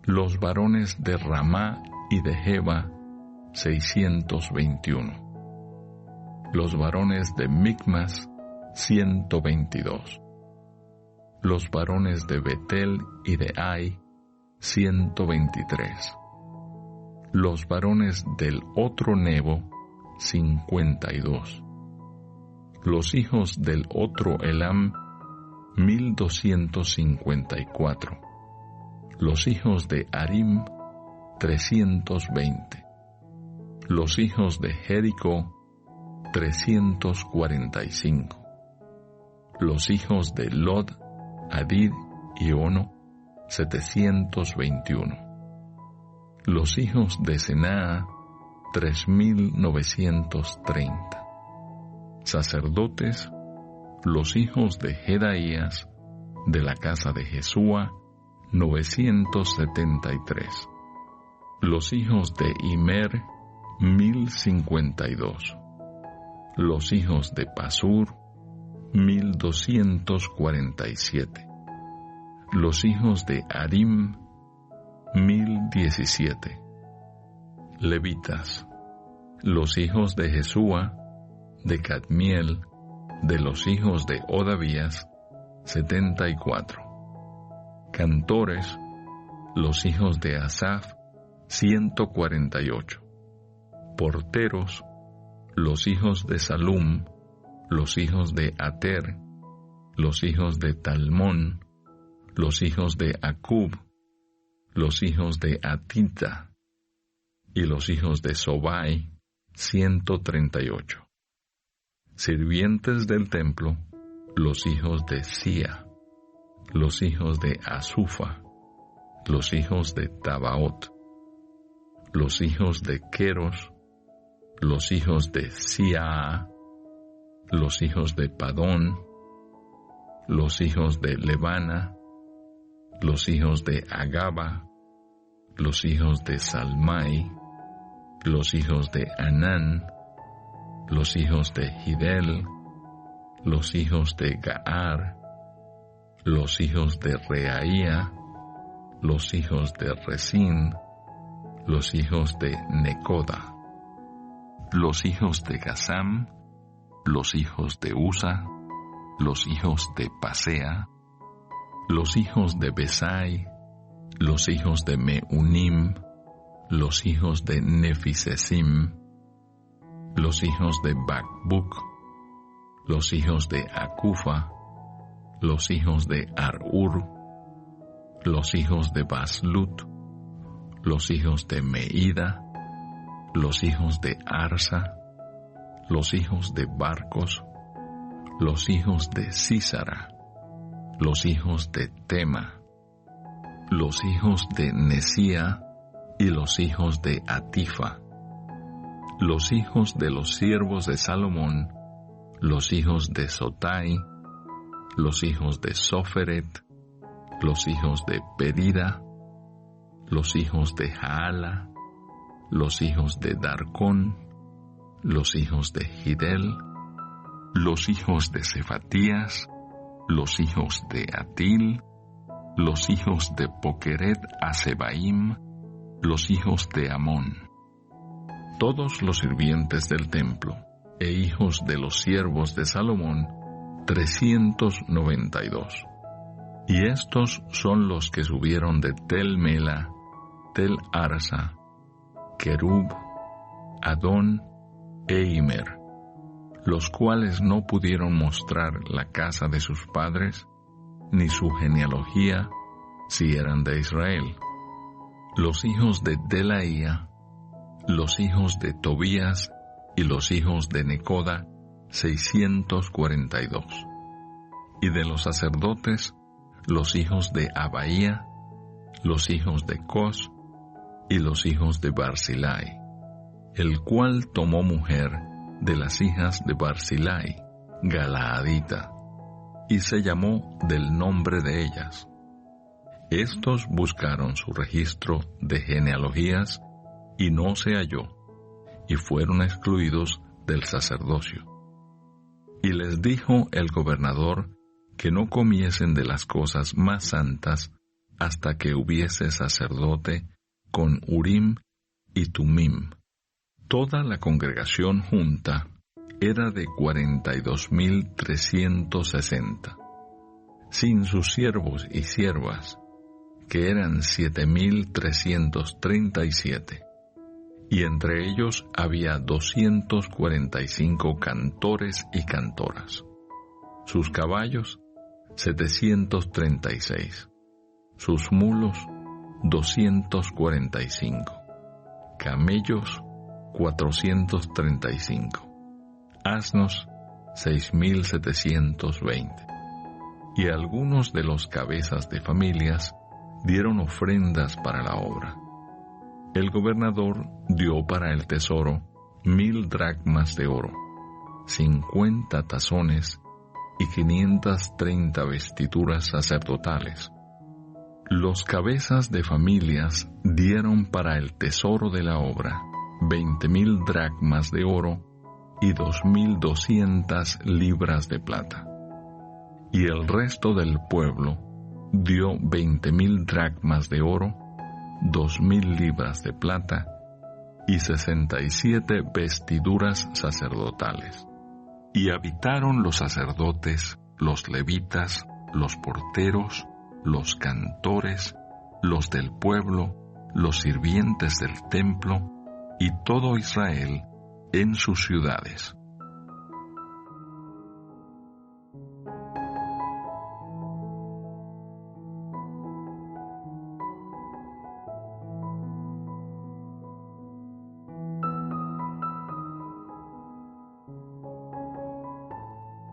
C: Los varones de Ramá y de Geba, 621. Los varones de Micmas, 122. Los varones de Betel y de Ai, 123. Los varones del otro Nebo, 52. Los hijos del otro Elam, 1254. Los hijos de Arim, 320. Los hijos de Jericó, 345. Los hijos de Lod, Hadid y Ono, 721. Los hijos de Senaa, 3930. Sacerdotes, los hijos de Jedaías, de la casa de Jesúa, 973. Los hijos de Immer, 1052. Los hijos de Pasur, 1247. Los hijos de Arim, 1017. Levitas, los hijos de Jesúa, de Cadmiel, de los hijos de Odavías, 74. Cantores, los hijos de Asaf, 148. Porteros, los hijos de Salum, los hijos de Ater, los hijos de Talmón, los hijos de Acub, los hijos de Atita, y los hijos de Sobai, 138. Sirvientes del templo, los hijos de Sia, los hijos de Asufa, los hijos de Tabaot, los hijos de Queros, los hijos de Siaa, los hijos de Padón, los hijos de Levana, los hijos de Agaba, los hijos de Salmai, los hijos de Anán, los hijos de Gidel, los hijos de Gaar, los hijos de Reaía, los hijos de Resín, los hijos de Necoda, los hijos de Gazam, los hijos de Usa, los hijos de Pasea, los hijos de Besai, los hijos de Meunim, los hijos de Nefisesim, los hijos de Bakbuk, los hijos de Akufa, los hijos de Arur, los hijos de Baslut, los hijos de Meida, los hijos de Arsa, los hijos de Barcos, los hijos de Sísara, los hijos de Tema, los hijos de Nesía y los hijos de Atifa, los hijos de los siervos de Salomón, los hijos de Sotai, los hijos de Soferet, los hijos de Pedida, los hijos de Jaala, los hijos de Darcón, los hijos de Gidel, los hijos de Cefatías, los hijos de Atil, los hijos de Pokeret Asebaim, los hijos de Amón. Todos los sirvientes del templo e hijos de los siervos de Salomón, 392. Y estos son los que subieron de Tel Mela, Tel Arsa, Kerub, Adón e Immer, los cuales no pudieron mostrar la casa de sus padres, ni su genealogía, si eran de Israel. Los hijos de Delaía, los hijos de Tobías y los hijos de Necoda, 642. Y de los sacerdotes, los hijos de Abaía, los hijos de Cos y los hijos de Barzilai, el cual tomó mujer de las hijas de Barzilai, Galaadita, y se llamó del nombre de ellas. Estos buscaron su registro de genealogías y no se halló, y fueron excluidos del sacerdocio. Y les dijo el gobernador que no comiesen de las cosas más santas hasta que hubiese sacerdote con Urim y Tumim. Toda la congregación junta era de 42.360, sin sus siervos y siervas, que eran 7.337, y entre ellos había 245 cantores y cantoras. Sus caballos, 736, sus mulos, 245, camellos, 435, asnos, 6.720. Y algunos de los cabezas de familias dieron ofrendas para la obra. El gobernador dio para el tesoro 1,000 dracmas de oro, 50 tazones y 530 vestiduras sacerdotales. Los cabezas de familias dieron para el tesoro de la obra 20,000 dracmas de oro y 2,200 libras de plata. Y el resto del pueblo dio 20,000 dracmas de oro, 2,000 libras de plata y 67 vestiduras sacerdotales. Y habitaron los sacerdotes, los levitas, los porteros, los cantores, los del pueblo, los sirvientes del templo y todo Israel en sus ciudades.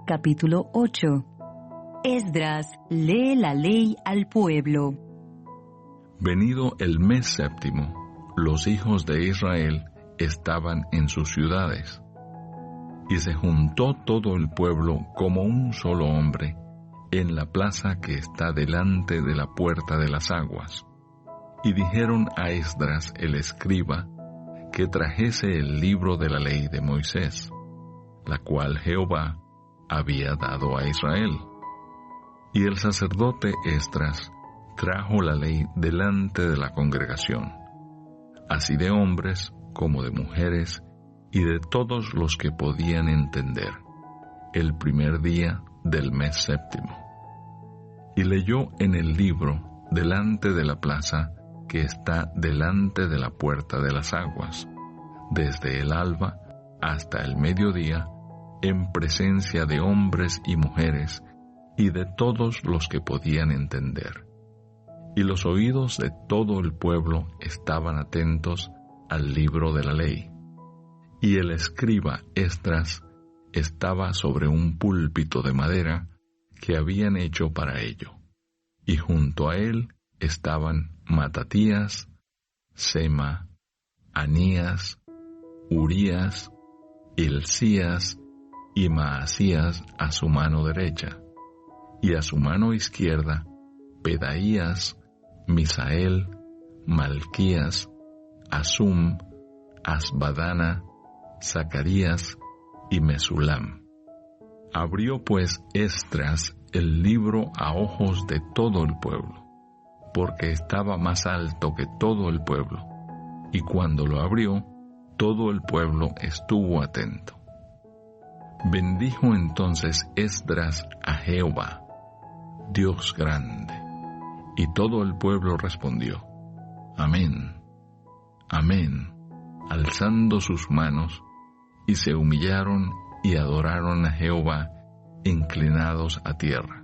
B: Capítulo 8. Esdras lee la ley al pueblo.
C: Venido el mes séptimo, los hijos de Israel estaban en sus ciudades. Y se juntó todo el pueblo como un solo hombre en la plaza que está delante de la puerta de las aguas. Y dijeron a Esdras el escriba que trajese el libro de la ley de Moisés, la cual Jehová había dado a Israel. Y el sacerdote Esdras trajo la ley delante de la congregación, así de hombres como de mujeres y de todos los que podían entender, el primer día del mes séptimo. Y leyó en el libro delante de la plaza que está delante de la puerta de las aguas, desde el alba hasta el mediodía, en presencia de hombres y mujeres y de todos los que podían entender. Y los oídos de todo el pueblo estaban atentos al libro de la ley. Y el escriba Esdras estaba sobre un púlpito de madera que habían hecho para ello. Y junto a él estaban Matatías, Sema, Anías, Urías, Hilcías y Maasías a su mano derecha, y a su mano izquierda Pedaías, Misael, Malquías, Asum, Asbadana, Zacarías y Mesulam. Abrió pues Esdras el libro a ojos de todo el pueblo, porque estaba más alto que todo el pueblo, y cuando lo abrió, todo el pueblo estuvo atento. Bendijo entonces Esdras a Jehová, Dios grande, y todo el pueblo respondió, Amén, Amén, alzando sus manos, y se humillaron y adoraron a Jehová, inclinados a tierra.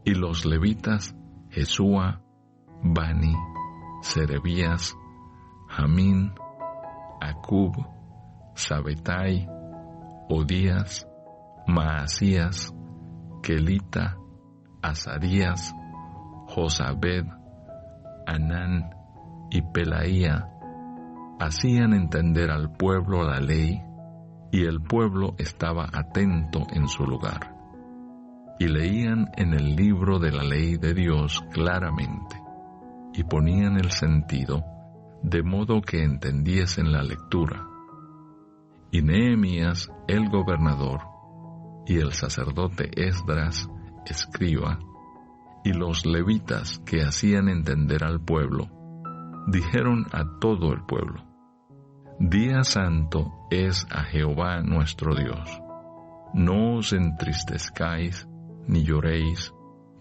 C: Y los levitas, Jesúa, Bani, Serebías, Jamín, Acub, Sabetai, Odías, Maasías, Kelita, Azarías, Josabed, Anán y Pelaía, hacían entender al pueblo la ley, y el pueblo estaba atento en su lugar. Y leían en el libro de la ley de Dios claramente, y ponían el sentido, de modo que entendiesen la lectura. Y Nehemías, el gobernador, y el sacerdote Esdras, escriba, y los levitas que hacían entender al pueblo, dijeron a todo el pueblo: Día santo es a Jehová nuestro Dios. No os entristezcáis ni lloréis,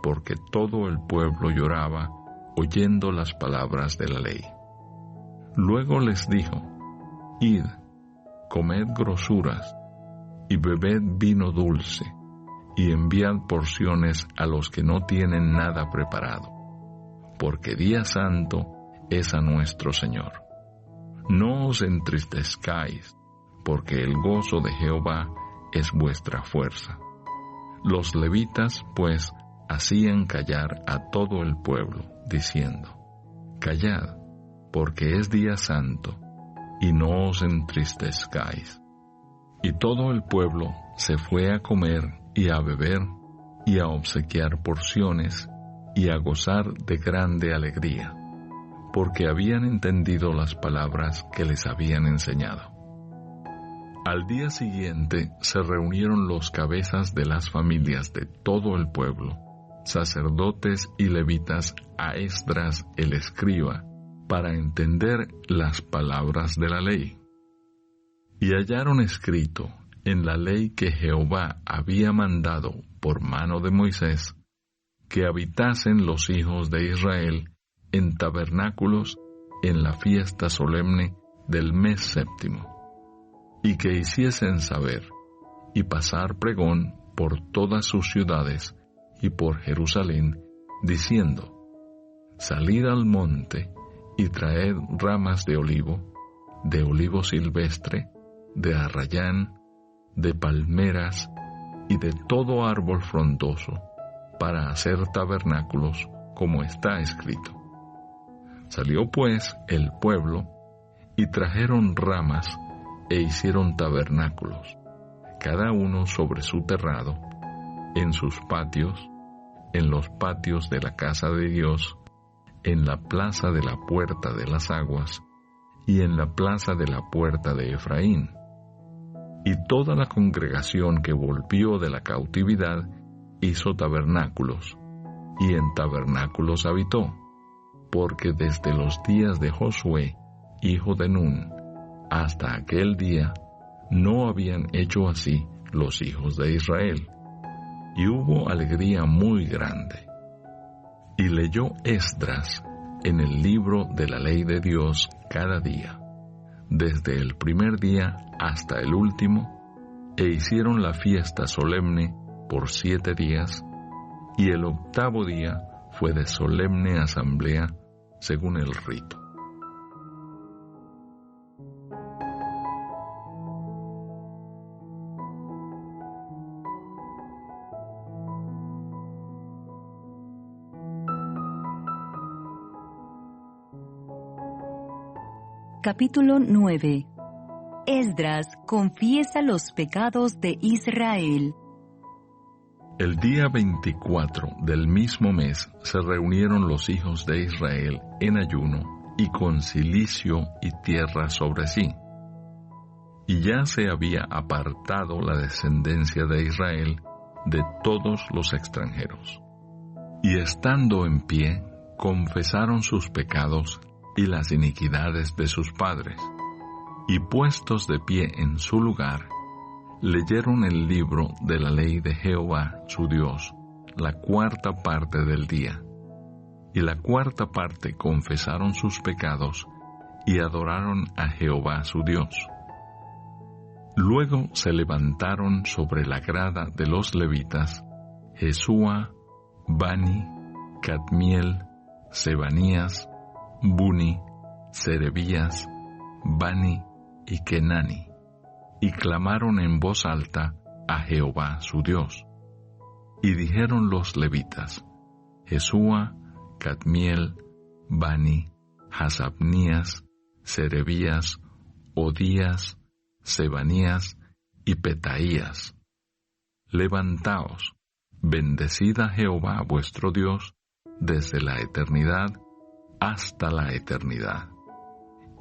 C: porque todo el pueblo lloraba oyendo las palabras de la ley. Luego les dijo: Id, comed grosuras, y bebed vino dulce, y enviad porciones a los que no tienen nada preparado, porque día santo es a nuestro Señor. No os entristezcáis, porque el gozo de Jehová es vuestra fuerza. Los levitas, pues, hacían callar a todo el pueblo, diciendo: Callad, porque es día santo, y no os entristezcáis. Y todo el pueblo se fue a comer y a beber, y a obsequiar porciones, y a gozar de grande alegría, porque habían entendido las palabras que les habían enseñado. Al día siguiente se reunieron los cabezas de las familias de todo el pueblo, sacerdotes y levitas, a Esdras el escriba, para entender las palabras de la ley. Y hallaron escrito en la ley que Jehová había mandado por mano de Moisés, que habitasen los hijos de Israel en tabernáculos en la fiesta solemne del mes séptimo, y que hiciesen saber y pasar pregón por todas sus ciudades y por Jerusalén, diciendo: Salid al monte y traed ramas de olivo silvestre, de arrayán, de palmeras y de todo árbol frondoso, para hacer tabernáculos, como está escrito. Salió pues el pueblo, y trajeron ramas, e hicieron tabernáculos, cada uno sobre su terrado, en sus patios, en los patios de la casa de Dios, en la plaza de la puerta de las aguas, y en la plaza de la puerta de Efraín. Y toda la congregación que volvió de la cautividad hizo tabernáculos, y en tabernáculos habitó, porque desde los días de Josué, hijo de Nun, hasta aquel día, no habían hecho así los hijos de Israel. Y hubo alegría muy grande. Y leyó Esdras en el libro de la ley de Dios cada día, desde el primer día hasta el último, e hicieron la fiesta solemne por 7 días, y el 8º día fue de solemne asamblea según el rito.
B: Capítulo 9. Esdras confiesa los pecados de Israel.
C: El día 24 del mismo mes se reunieron los hijos de Israel en ayuno y con cilicio y tierra sobre sí. Y ya se había apartado la descendencia de Israel de todos los extranjeros. Y estando en pie, confesaron sus pecados y las iniquidades de sus padres, y puestos de pie en su lugar, leyeron el libro de la ley de Jehová su Dios, la 4ª parte del día, y la 4ª parte confesaron sus pecados y adoraron a Jehová su Dios. Luego se levantaron sobre la grada de los levitas Jesúa, Bani, Cadmiel, Sebanías, Buni, Serebías, Bani y Kenani, y clamaron en voz alta a Jehová su Dios. Y dijeron los levitas: Jesúa, Cadmiel, Bani, Hasabnías, Serebías, Odías, Sebanías y Petaías: Levantaos, bendecid a Jehová vuestro Dios desde la eternidad hasta la eternidad,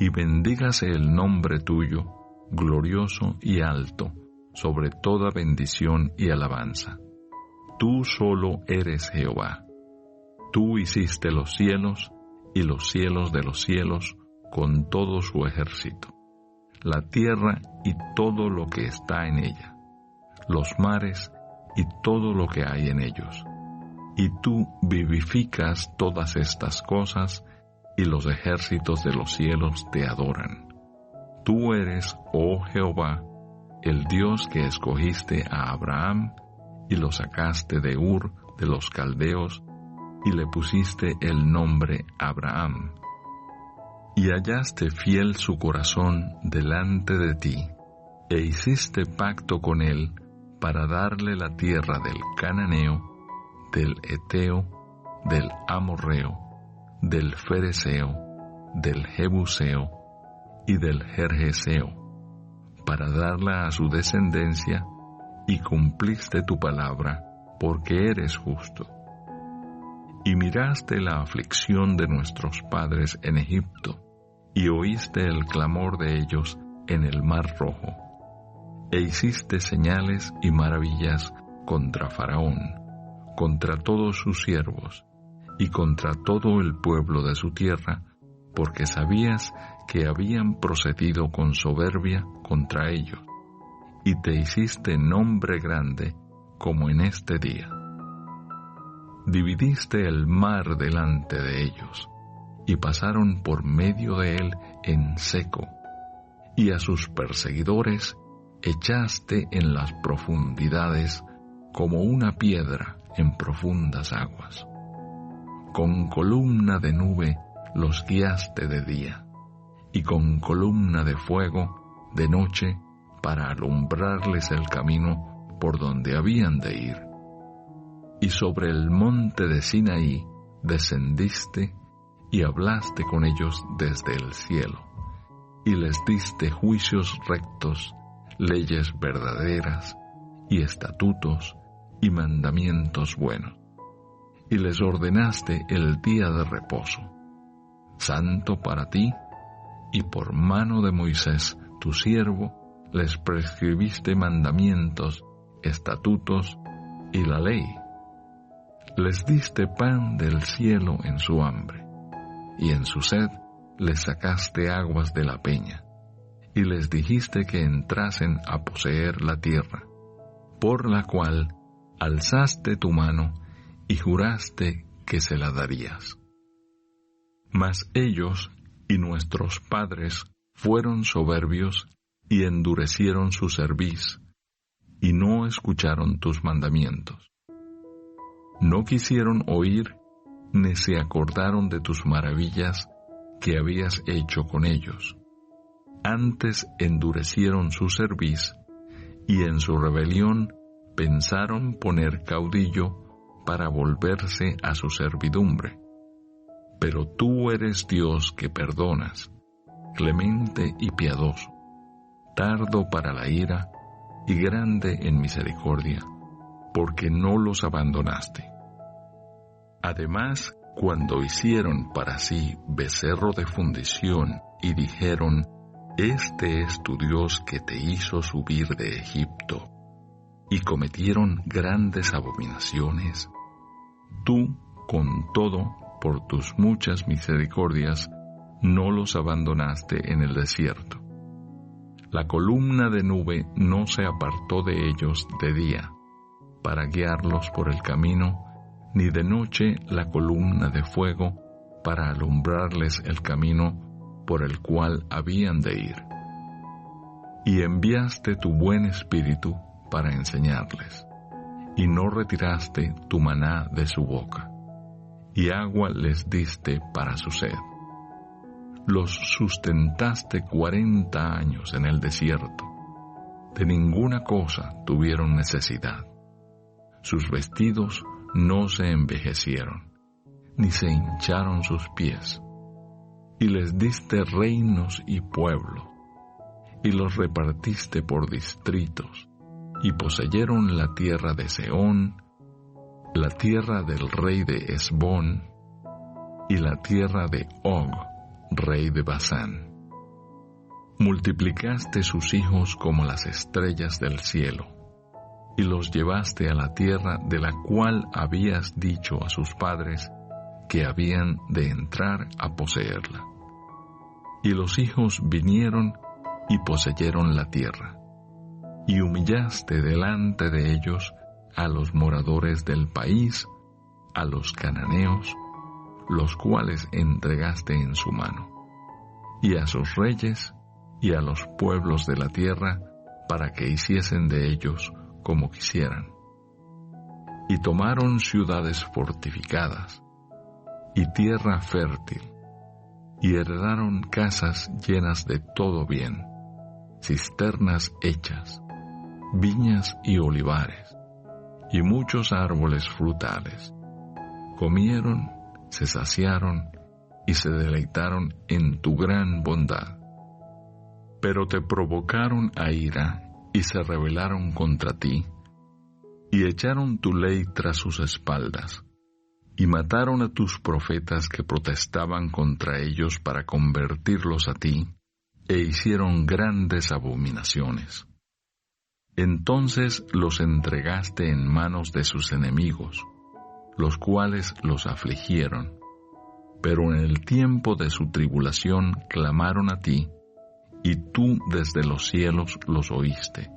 C: y bendígase el nombre tuyo, glorioso y alto, sobre toda bendición y alabanza. Tú solo eres Jehová. Tú hiciste los cielos y los cielos de los cielos con todo su ejército, la tierra y todo lo que está en ella, los mares y todo lo que hay en ellos. Y tú vivificas todas estas cosas, y los ejércitos de los cielos te adoran. Tú eres, oh Jehová, el Dios que escogiste a Abraham, y lo sacaste de Ur de los caldeos, y le pusiste el nombre Abraham. Y hallaste fiel su corazón delante de ti, e hiciste pacto con él para darle la tierra del Cananeo, del Eteo, del Amorreo, del Fereseo, del Jebuseo y del Gergeseo, para darla a su descendencia, y cumpliste tu palabra, porque eres justo. Y miraste la aflicción de nuestros padres en Egipto, y oíste el clamor de ellos en el Mar Rojo, e hiciste señales y maravillas contra Faraón, contra todos sus siervos, y contra todo el pueblo de su tierra, porque sabías que habían procedido con soberbia contra ellos, y te hiciste nombre grande como en este día. Dividiste el mar delante de ellos, y pasaron por medio de él en seco, y a sus perseguidores echaste en las profundidades como una piedra en profundas aguas. Con columna de nube los guiaste de día, y con columna de fuego de noche para alumbrarles el camino por donde habían de ir. Y sobre el monte de Sinaí descendiste y hablaste con ellos desde el cielo, y les diste juicios rectos, leyes verdaderas, y estatutos, y mandamientos buenos. Y les ordenaste el día de reposo, santo para ti, y por mano de Moisés, tu siervo, les prescribiste mandamientos, estatutos y la ley. Les diste pan del cielo en su hambre, y en su sed les sacaste aguas de la peña, y les dijiste que entrasen a poseer la tierra, por la cual alzaste tu mano y juraste que se la darías. Mas ellos y nuestros padres fueron soberbios y endurecieron su cerviz, y no escucharon tus mandamientos. No quisieron oír, ni se acordaron de tus maravillas que habías hecho con ellos. Antes endurecieron su cerviz, y en su rebelión pensaron poner caudillo para volverse a su servidumbre. Pero tú eres Dios que perdonas, clemente y piadoso, tardo para la ira y grande en misericordia, porque no los abandonaste. Además, cuando hicieron para sí becerro de fundición y dijeron, «Este es tu Dios que te hizo subir de Egipto», y cometieron grandes abominaciones, tú, con todo, por tus muchas misericordias, no los abandonaste en el desierto. La columna de nube no se apartó de ellos de día, para guiarlos por el camino, ni de noche la columna de fuego, para alumbrarles el camino por el cual habían de ir. Y enviaste tu buen espíritu para enseñarles, y no retiraste tu maná de su boca, y agua les diste para su sed. Los sustentaste 40 años en el desierto, de ninguna cosa tuvieron necesidad. Sus vestidos no se envejecieron, ni se hincharon sus pies, y les diste reinos y pueblos, y los repartiste por distritos, y poseyeron la tierra de Sehón, la tierra del rey de Hesbón, y la tierra de Og, rey de Basán. Multiplicaste sus hijos como las estrellas del cielo, y los llevaste a la tierra de la cual habías dicho a sus padres que habían de entrar a poseerla. Y los hijos vinieron y poseyeron la tierra, y humillaste delante de ellos a los moradores del país, a los cananeos, los cuales entregaste en su mano, y a sus reyes y a los pueblos de la tierra, para que hiciesen de ellos como quisieran. Y tomaron ciudades fortificadas, y tierra fértil, y heredaron casas llenas de todo bien, cisternas hechas, viñas y olivares, y muchos árboles frutales. Comieron, se saciaron, y se deleitaron en tu gran bondad. Pero te provocaron a ira, y se rebelaron contra ti, y echaron tu ley tras sus espaldas, y mataron a tus profetas que protestaban contra ellos para convertirlos a ti, e hicieron grandes abominaciones. Entonces los entregaste en manos de sus enemigos, los cuales los afligieron, pero en el tiempo de su tribulación clamaron a ti, y tú desde los cielos los oíste,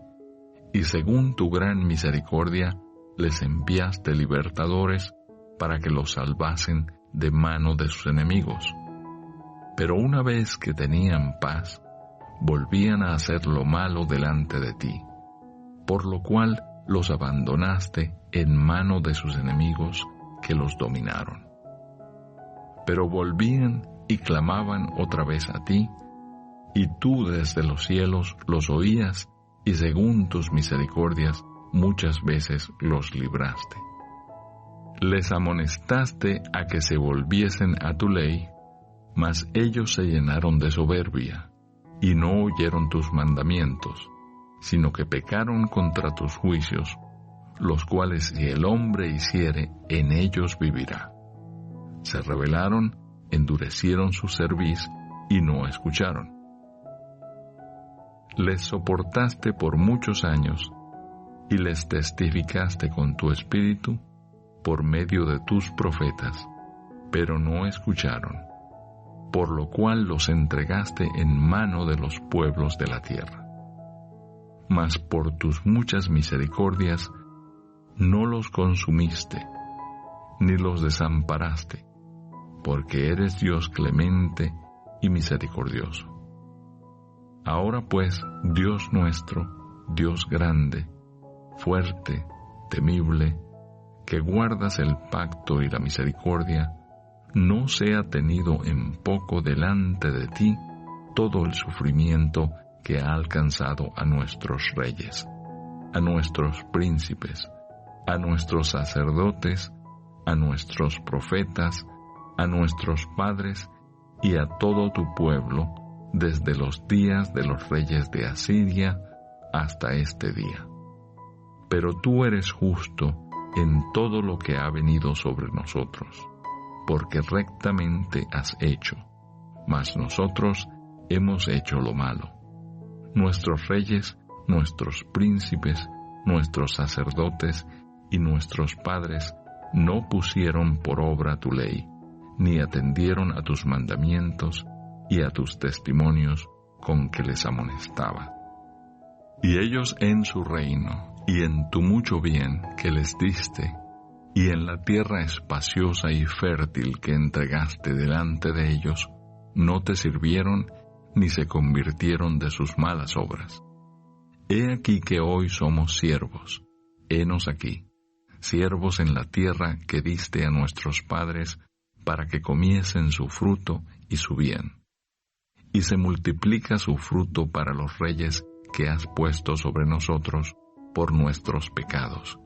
C: y según tu gran misericordia les enviaste libertadores para que los salvasen de mano de sus enemigos. Pero una vez que tenían paz, volvían a hacer lo malo delante de ti, por lo cual los abandonaste en mano de sus enemigos que los dominaron. Pero volvían y clamaban otra vez a ti, y tú desde los cielos los oías, y según tus misericordias muchas veces los libraste. Les amonestaste a que se volviesen a tu ley, mas ellos se llenaron de soberbia, y no oyeron tus mandamientos, sino que pecaron contra tus juicios, los cuales si el hombre hiciere, en ellos vivirá. Se rebelaron, endurecieron su cerviz, y no escucharon. Les soportaste por muchos años, y les testificaste con tu espíritu por medio de tus profetas, pero no escucharon, por lo cual los entregaste en mano de los pueblos de la tierra. Mas por tus muchas misericordias no los consumiste, ni los desamparaste, porque eres Dios clemente y misericordioso. Ahora pues, Dios nuestro, Dios grande, fuerte, temible, que guardas el pacto y la misericordia, no sea tenido en poco delante de ti todo el sufrimiento que ha alcanzado a nuestros reyes, a nuestros príncipes, a nuestros sacerdotes, a nuestros profetas, a nuestros padres y a todo tu pueblo, desde los días de los reyes de Asiria hasta este día. Pero tú eres justo en todo lo que ha venido sobre nosotros, porque rectamente has hecho, mas nosotros hemos hecho lo malo. Nuestros reyes, nuestros príncipes, nuestros sacerdotes y nuestros padres no pusieron por obra tu ley, ni atendieron a tus mandamientos y a tus testimonios con que les amonestaba. Y ellos en su reino, y en tu mucho bien que les diste, y en la tierra espaciosa y fértil que entregaste delante de ellos, no te sirvieron ni se convirtieron de sus malas obras. He aquí que hoy somos siervos, henos aquí, siervos en la tierra que diste a nuestros padres para que comiesen su fruto y su bien. Y se multiplica su fruto para los reyes que has puesto sobre nosotros por nuestros pecados,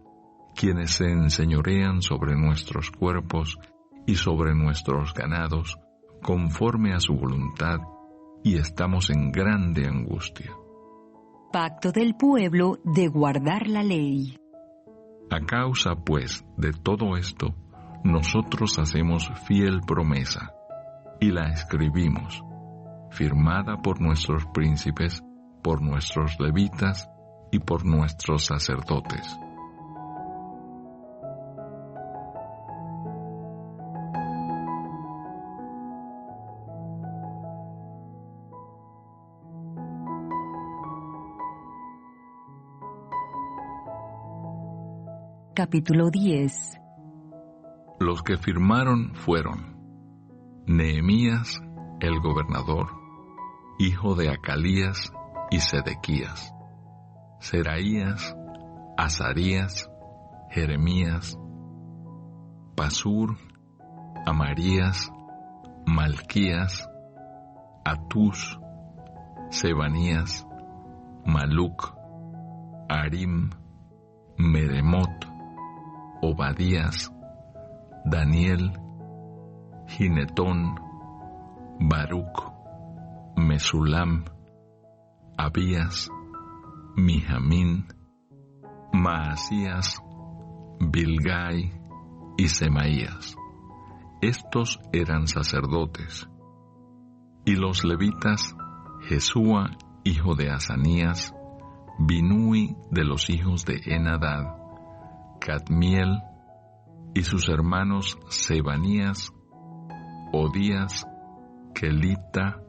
C: quienes se enseñorean sobre nuestros cuerpos y sobre nuestros ganados, conforme a su voluntad, y estamos en grande angustia.
B: Pacto del pueblo de guardar la ley.
C: A causa, pues, de todo esto, nosotros hacemos fiel promesa, y la escribimos, firmada por nuestros príncipes, por nuestros levitas y por nuestros sacerdotes.
B: capítulo 10.
C: Los que firmaron fueron Nehemías, el gobernador, hijo de Acalías y Sedequías, Seraías, Azarías, Jeremías, Pasur, Amarías, Malquías, Atús, Sebanías, Maluc, Arim, Meremot, Obadías, Daniel, Ginetón, Baruc, Mesulam, Abías, Mijamín, Maasías, Bilgai y Semaías. Estos eran sacerdotes. Y los levitas, Jesúa, hijo de Asanías, Binui de los hijos de Henadad, Cadmiel y sus hermanos Sebanías, Odías, Kelita,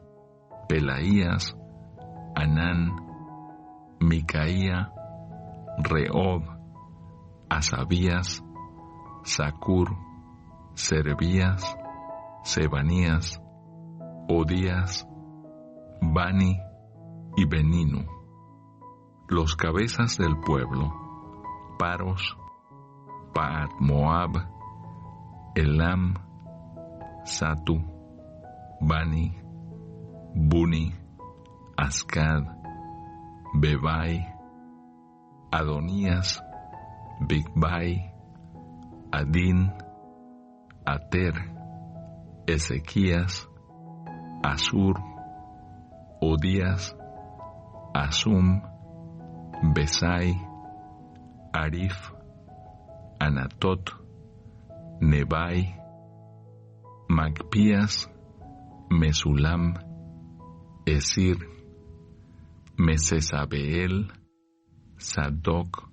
C: Pelaías, Anán, Micaía, Rehob, Asabías, Zacur, Serebías, Sebanías, Odías, Bani y Beninu. Los cabezas del pueblo, Paros, Paat Moab, Elam, Satu, Bani, Buni, Ascad, Bebai, Adonías, Bigbai, Adín, Ater, Ezequías, Asur, Odías, Asum, Besai, Arif, Anatot, Nebai, Magpías, Mesulam, Esir, Mesesabeel, Sadoc,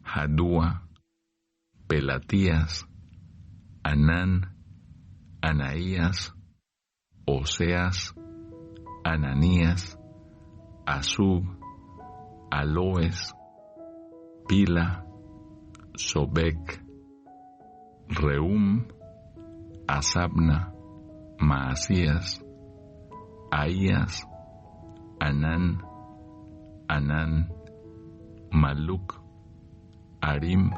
C: Jadúa, Pelatías, Anán, Anaías, Oseas, Ananías, Asub, Aloes, Pila, Sobec, Reum, Asabna, Maasías, Ahías, Anán, Maluc, Arim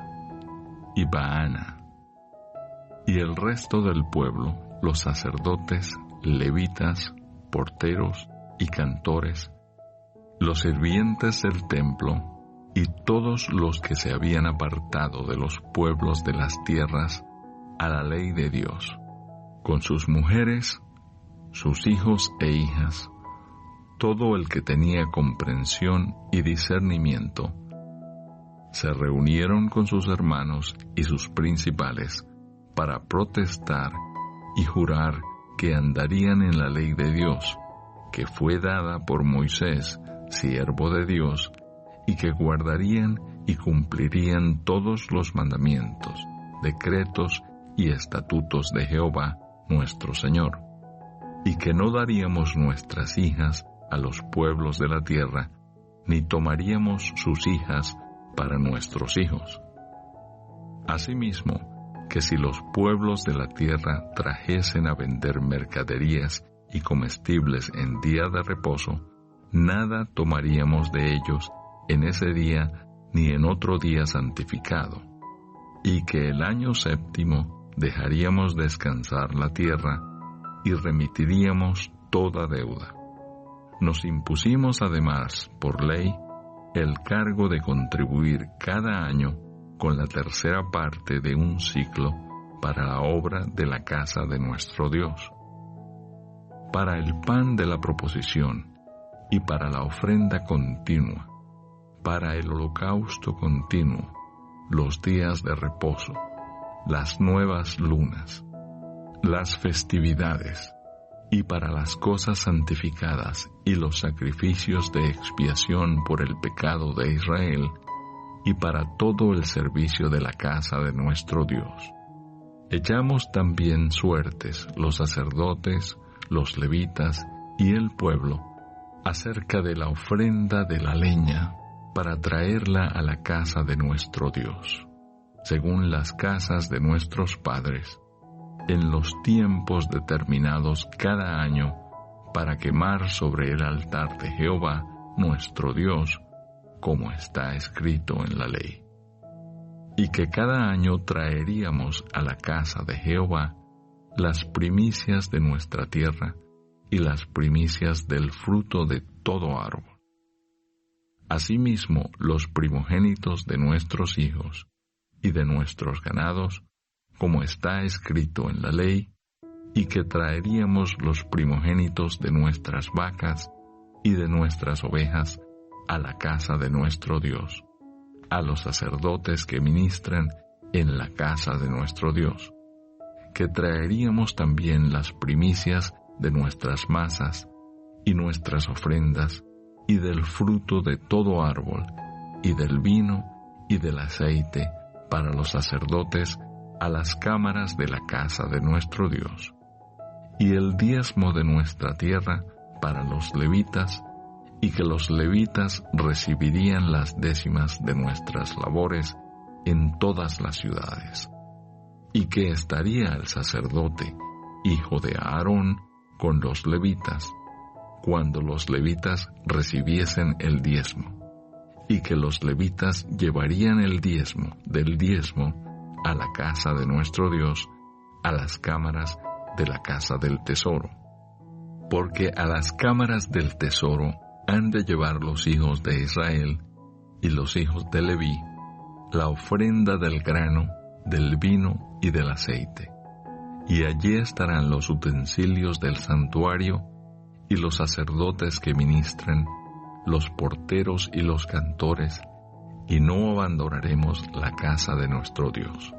C: y Baana. Y el resto del pueblo, los sacerdotes, levitas, porteros y cantores, los sirvientes del templo y todos los que se habían apartado de los pueblos de las tierras a la ley de Dios, con sus mujeres, sus hijos e hijas, todo el que tenía comprensión y discernimiento, se reunieron con sus hermanos y sus principales para protestar y jurar que andarían en la ley de Dios, que fue dada por Moisés, siervo de Dios, y que guardarían y cumplirían todos los mandamientos, decretos y estatutos de Jehová, nuestro Señor, y que no daríamos nuestras hijas a los pueblos de la tierra, ni tomaríamos sus hijas para nuestros hijos. Asimismo, que si los pueblos de la tierra trajesen a vender mercaderías y comestibles en día de reposo, nada tomaríamos de ellos en ese día ni en otro día santificado, y que el año séptimo dejaríamos descansar la tierra y remitiríamos toda deuda. Nos impusimos además, por ley, el cargo de contribuir cada año con la tercera parte de un ciclo para la obra de la casa de nuestro Dios, para el pan de la proposición y para la ofrenda continua, para el holocausto continuo, los días de reposo, las nuevas lunas, las festividades, y para las cosas santificadas y los sacrificios de expiación por el pecado de Israel, y para todo el servicio de la casa de nuestro Dios. Echamos también suertes los sacerdotes, los levitas y el pueblo acerca de la ofrenda de la leña para traerla a la casa de nuestro Dios. según las casas de nuestros padres, en los tiempos determinados cada año, para quemar sobre el altar de Jehová, nuestro Dios, como está escrito en la ley. Y que cada año traeríamos a la casa de Jehová las primicias de nuestra tierra y las primicias del fruto de todo árbol. Asimismo, los primogénitos de nuestros hijos y de nuestros ganados, como está escrito en la ley, y que traeríamos los primogénitos de nuestras vacas y de nuestras ovejas a la casa de nuestro Dios, a los sacerdotes que ministran en la casa de nuestro Dios, que traeríamos también las primicias de nuestras masas y nuestras ofrendas, y del fruto de todo árbol, y del vino y del aceite para los sacerdotes a las cámaras de la casa de nuestro Dios, y el diezmo de nuestra tierra para los levitas, y que los levitas recibirían las décimas de nuestras labores en todas las ciudades, y que estaría el sacerdote, hijo de Aarón, con los levitas, cuando los levitas recibiesen el diezmo, y que los levitas llevarían el diezmo del diezmo a la casa de nuestro Dios, a las cámaras de la casa del tesoro. Porque a las cámaras del tesoro han de llevar los hijos de Israel y los hijos de Leví la ofrenda del grano, del vino y del aceite. Y allí estarán los utensilios del santuario y los sacerdotes que ministren, los porteros y los cantores, y no abandonaremos la casa de nuestro Dios.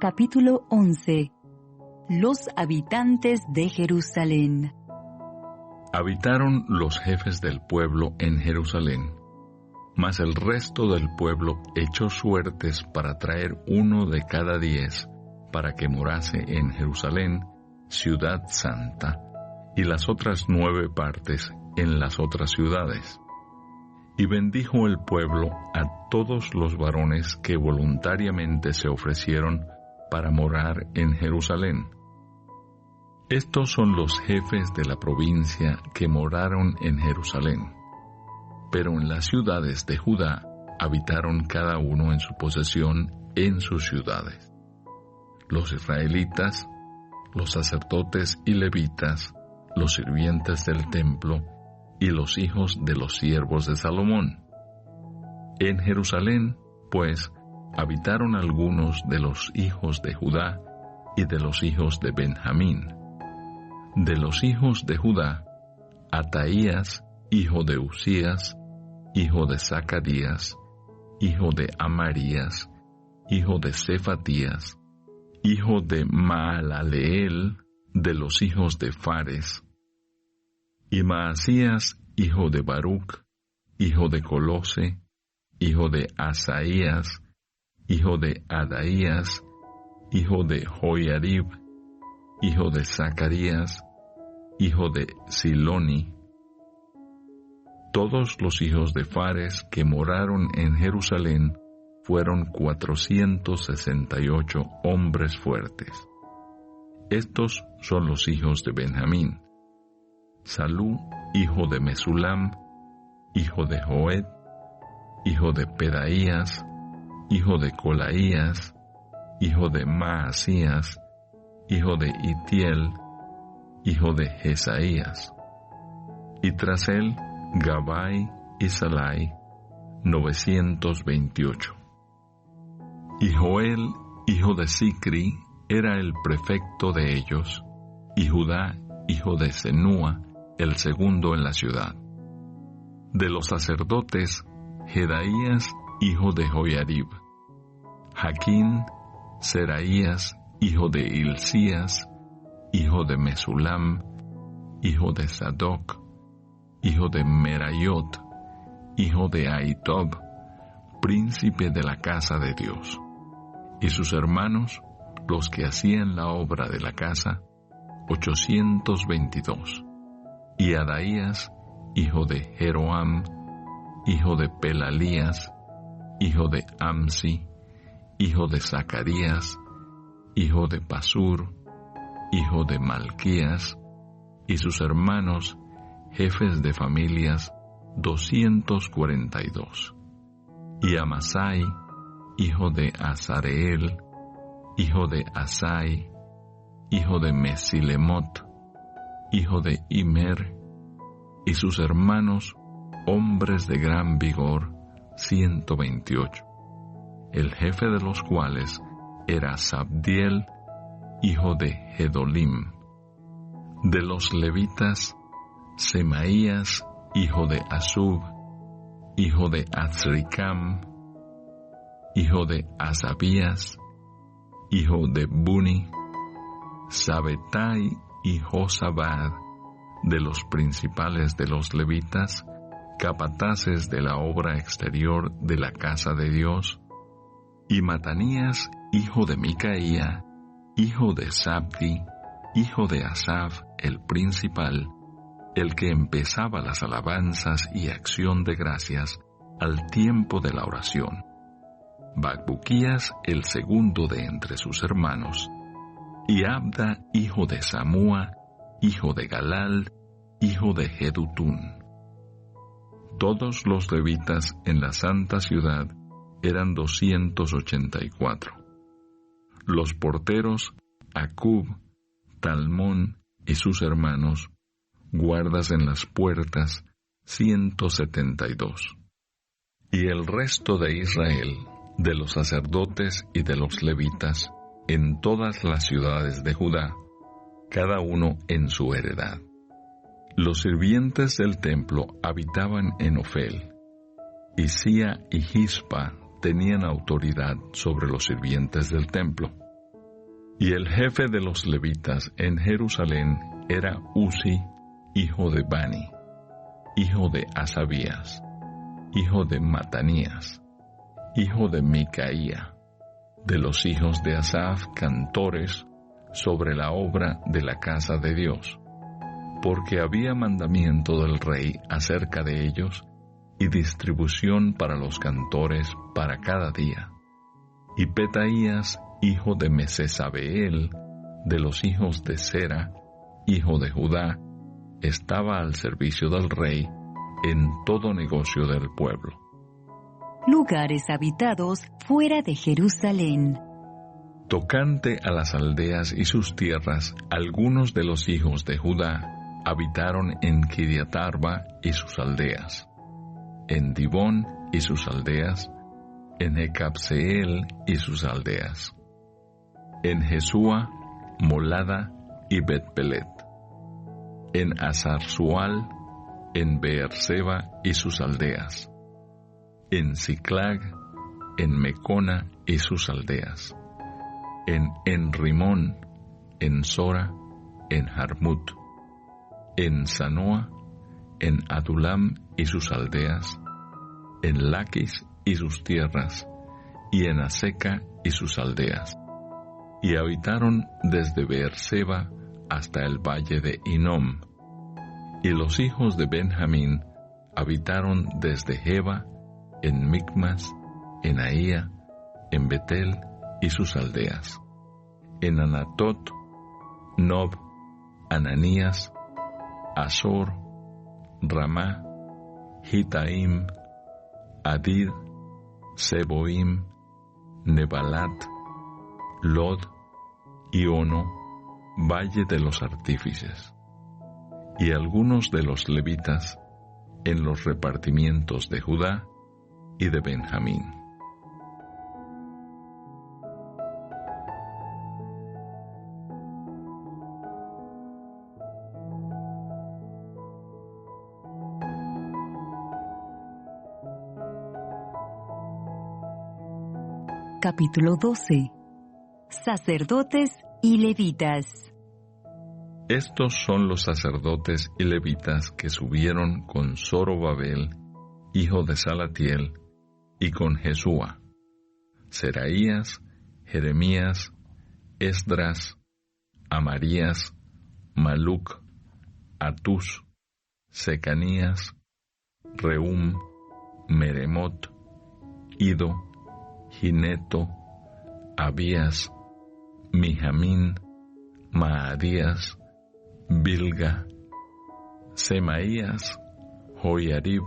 B: Capítulo 11. Los habitantes de Jerusalén.
C: Habitaron los jefes del pueblo en Jerusalén, mas el resto del pueblo echó suertes para traer 1 de cada 10, para que morase en Jerusalén, ciudad santa, y las otras 9 partes en las otras ciudades. Y bendijo el pueblo a todos los varones que voluntariamente se ofrecieron para morar en Jerusalén. Estos son los jefes de la provincia que moraron en Jerusalén. Pero en las ciudades de Judá habitaron cada uno en su posesión en sus ciudades: los israelitas, los sacerdotes y levitas, los sirvientes del templo y los hijos de los siervos de Salomón. En Jerusalén, pues, habitaron algunos de los hijos de Judá y de los hijos de Benjamín. De los hijos de Judá, Ataías, hijo de Usías, hijo de Zacarías, hijo de Amarías, hijo de Cefatías, hijo de Maalaleel, de los hijos de Fares, y Maasías, hijo de Baruc, hijo de Colose, hijo de Asaías, hijo de Adaías, hijo de Joiarib, hijo de Zacarías, hijo de Siloni. Todos los hijos de Fares que moraron en Jerusalén fueron 468 hombres fuertes. Estos son los hijos de Benjamín: Salú, hijo de Mesulam, hijo de Joed, hijo de Pedaías, hijo de Colaías, hijo de Maasías, hijo de Itiel, hijo de Jesaías. Y tras él, Gabai y Salai, 928. Y Joel, hijo de Sicri, era el prefecto de ellos, y Judá, hijo de Senúa, el segundo en la ciudad. De los sacerdotes, Jedaías, hijo de Joiarib, Jaquín, Seraías, hijo de Hilcías, hijo de Mesulam, hijo de Sadoc, hijo de Merayot, hijo de Ahitob, príncipe de la casa de Dios, y sus hermanos, los que hacían la obra de la casa, 822. Y Adaías, hijo de Jeroam, hijo de Pelalías, hijo de Amsi, hijo de Zacarías, hijo de Pasur, hijo de Malquías, y sus hermanos, jefes de familias, 242. Y Amasai, hijo de Azareel, hijo de Asai, hijo de Mesilemot, hijo de Immer, y sus hermanos, hombres de gran vigor, 128, el jefe de los cuales era Sabdiel, hijo de Gedolim. De los levitas, Semaías, hijo de Asub, hijo de Azricam, hijo de Asabías, hijo de Buni, Sabetai y Josabad, de los principales de los levitas, capataces de la obra exterior de la casa de Dios, y Matanías, hijo de Micaía, hijo de Sabdi, hijo de Asaf, el principal, el que empezaba las alabanzas y acción de gracias al tiempo de la oración. Bacbuquías, el segundo de entre sus hermanos, y Abda, hijo de Samúa, hijo de Galal, hijo de Jedutún. Todos los levitas en la santa ciudad eran 284. Los porteros, Acub, Talmón y sus hermanos, guardas en las puertas, 172. Y el resto de Israel, de los sacerdotes y de los levitas, en todas las ciudades de Judá, cada uno en su heredad. Los sirvientes del templo habitaban en Ofel, y Sia y Gispa tenían autoridad sobre los sirvientes del templo. Y el jefe de los levitas en Jerusalén era Uzi, hijo de Bani, hijo de Asabías, hijo de Matanías, hijo de Micaía, de los hijos de Asaf, cantores, sobre la obra de la casa de Dios, porque había mandamiento del rey acerca de ellos, y distribución para los cantores para cada día. Y Petaías, hijo de Mesesabeel, de los hijos de Sera, hijo de Judá, estaba al servicio del rey en todo negocio del pueblo.
B: Lugares habitados fuera de Jerusalén.
C: Tocante a las aldeas y sus tierras, algunos de los hijos de Judá habitaron en Kiriat Arba y sus aldeas, en Dibón y sus aldeas, en Ecabseel y sus aldeas, en Jesúa, Molada y Bet-Pelet, en Azar-Sual, en Beerseba y sus aldeas, en Siclag, en Mecona y sus aldeas, en Rimón, en Sora, en Jarmut, en Sanoa, en Adulam y sus aldeas, en Laquis y sus tierras, y en Aseca y sus aldeas. Y habitaron desde Beerseba hasta el valle de Hinom. Y los hijos de Benjamín habitaron desde Geba, en Micmas, en Ahía, en Betel y sus aldeas, en Anatot, Nob, Ananías, Azor, Ramá, Gitaim, Adid, Seboim, Nebalat, Lod y Ono, valle de los artífices, y algunos de los levitas en los repartimientos de Judá y de Benjamín.
B: Capítulo 12. Sacerdotes y levitas.
C: Estos son los sacerdotes y levitas que subieron con Zorobabel, hijo de Salatiel, y con Jesúa, Seraías, Jeremías, Esdras, Amarías, Maluc, Atús, Secanías, Rehum, Meremot, Ido, Gineto, Abías, Mijamín, Maadías, Bilga, Semaías, Joiarib,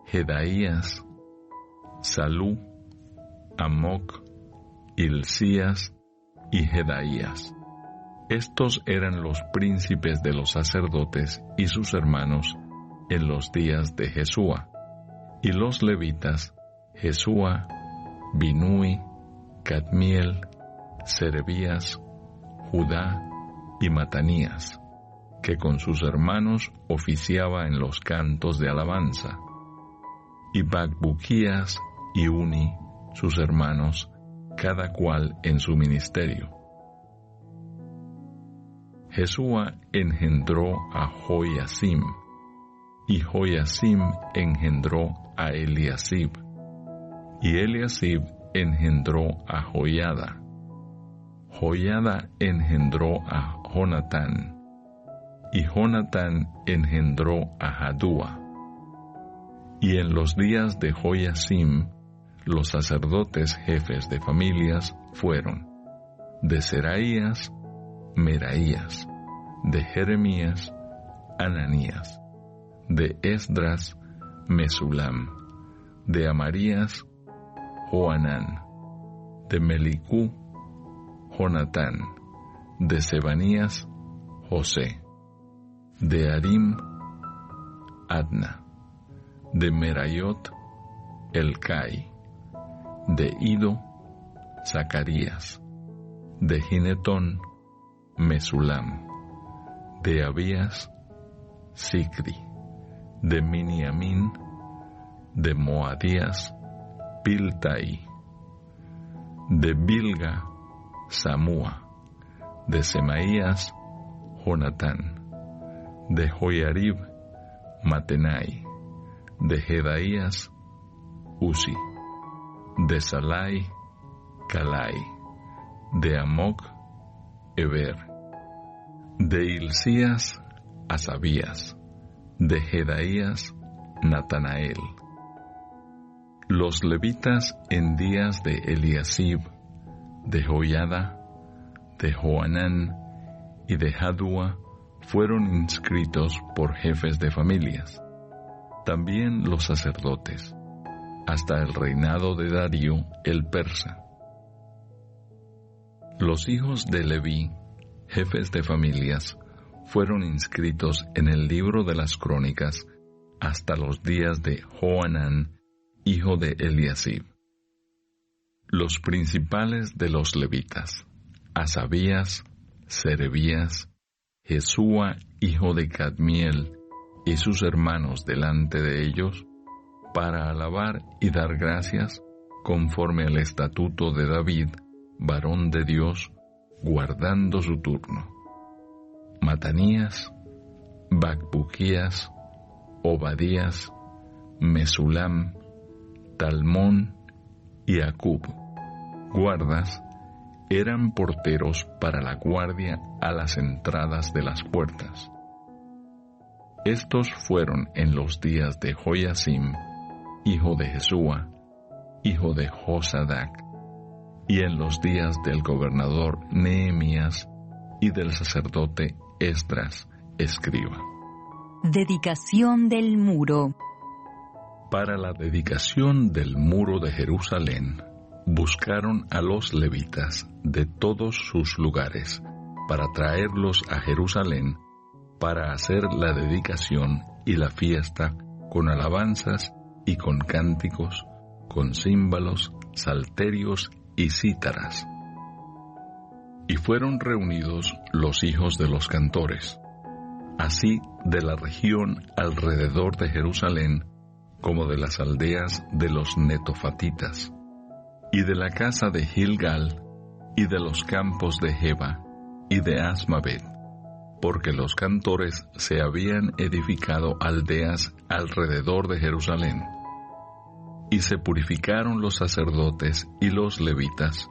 C: Jedaías, Salú, Amoc, Hilcías y Jedaías. Estos eran los príncipes de los sacerdotes y sus hermanos en los días de Jesúa, y los levitas, Jesúa, Binui, Cadmiel, Serebías, Judá y Matanías, que con sus hermanos oficiaba en los cantos de alabanza, y Bacbuquías y Uni, sus hermanos, cada cual en su ministerio. Jesúa engendró a Joiacim, y Joiacim engendró a Eliasib, y Eliasib engendró a Joiada. Joiada engendró a Jonatán, y Jonatán engendró a Jadúa. Y en los días de Joiacim, los sacerdotes jefes de familias fueron de Seraías, Meraías, de Jeremías, Ananías, de Esdras, Mesulam, de Amarías, Joanán, de Melicú, Jonatán, de Sebanías, José, de Arim, Adna, de Merayot, Elcai, de Ido, Zacarías, de Ginetón, Mesulam, de Abías, Sicri, de Miniamín, de Moadías, Piltai, de Bilga, Samúa, de Semaías, Jonatán, de Joiarib, Matenai, de Jedaías, Uzi, de Salai, Calai, de Amoc, Eber, de Hilcías, Asabías, de Jedaías, Natanael. Los levitas en días de Eliasib, de Joiada, de Joanán y de Jadúa fueron inscritos por jefes de familias. También los sacerdotes, hasta el reinado de Darío el persa. Los hijos de Leví, jefes de familias, fueron inscritos en el libro de las crónicas hasta los días de Joanán, hijo de Eliasib. Los principales de los levitas, Asabías, Serebías, Jesúa, hijo de Cadmiel, y sus hermanos delante de ellos, para alabar y dar gracias, conforme al estatuto de David, varón de Dios, guardando su turno. Matanías, Bacbuquías, Obadías, Mesulam, Talmón y Acub, guardas, eran porteros para la guardia a las entradas de las puertas. Estos fueron en los días de Joiacim, hijo de Jesúa, hijo de Josadac, y en los días del gobernador Nehemías y del sacerdote Esdras, escriba.
B: Dedicación del muro.
C: Para la dedicación del muro de Jerusalén, buscaron a los levitas de todos sus lugares para traerlos a Jerusalén para hacer la dedicación y la fiesta con alabanzas y con cánticos, con címbalos, salterios y cítaras. Y fueron reunidos los hijos de los cantores, así de la región alrededor de Jerusalén, como de las aldeas de los netofatitas, y de la casa de Gilgal, y de los campos de Jeba, y de Asmavet, porque los cantores se habían edificado aldeas alrededor de Jerusalén. Y se purificaron los sacerdotes y los levitas,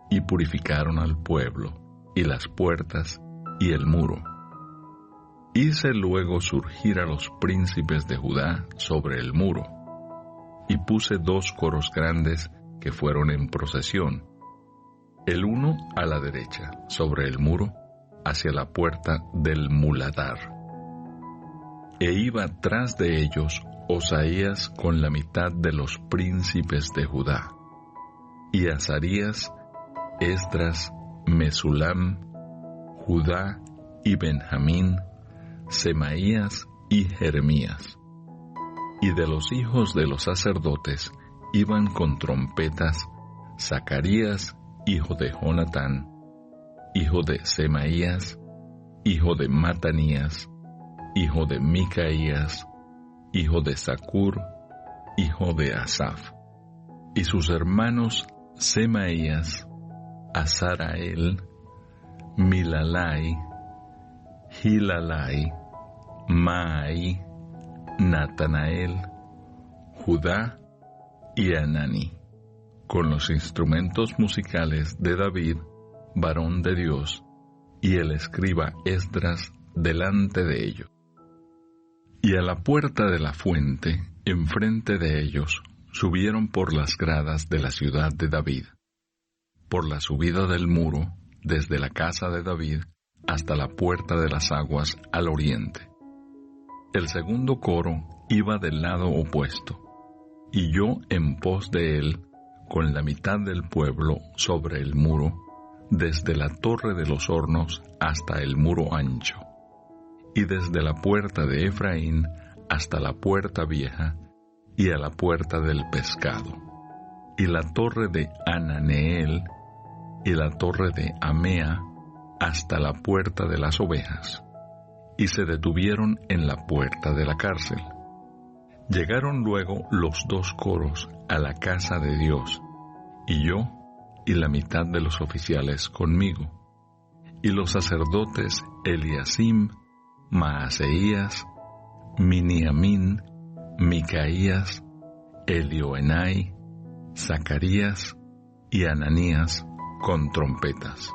C: y purificaron al pueblo, y las puertas, y el muro. Hice luego surgir a los príncipes de Judá sobre el muro, y puse 2 coros grandes que fueron en procesión, el uno a la derecha, sobre el muro, hacia la puerta del muladar. E iba tras de ellos Osaías con la mitad de los príncipes de Judá, y Azarías, Esdras, Mesulam, Judá y Benjamín, Semaías y Jeremías. Y de los hijos de los sacerdotes iban con trompetas Zacarías, hijo de Jonatán, hijo de Semaías, hijo de Matanías, hijo de Micaías, hijo de Zacur, hijo de Asaf, y sus hermanos Semaías, Azarael, Milalai, Gilalai, Maai, Natanael, Judá y Anani, con los instrumentos musicales de David, varón de Dios, y el escriba Esdras delante de ellos. Y a la puerta de la fuente, enfrente de ellos, subieron por las gradas de la ciudad de David, por la subida del muro, desde la casa de David hasta la puerta de las aguas al oriente. El segundo coro iba del lado opuesto, y yo en pos de él, con la mitad del pueblo sobre el muro, desde la torre de los hornos hasta el muro ancho, y desde la puerta de Efraín hasta la puerta vieja, y a la puerta del pescado, y la torre de Ananeel, y la torre de Amea, hasta la puerta de las ovejas, y se detuvieron en la puerta de la cárcel. Llegaron luego los 2 coros a la casa de Dios, y yo y la mitad de los oficiales conmigo, y los sacerdotes Eliasim, Maaseías, Miniamín, Micaías, Elioenai, Zacarías y Ananías con trompetas,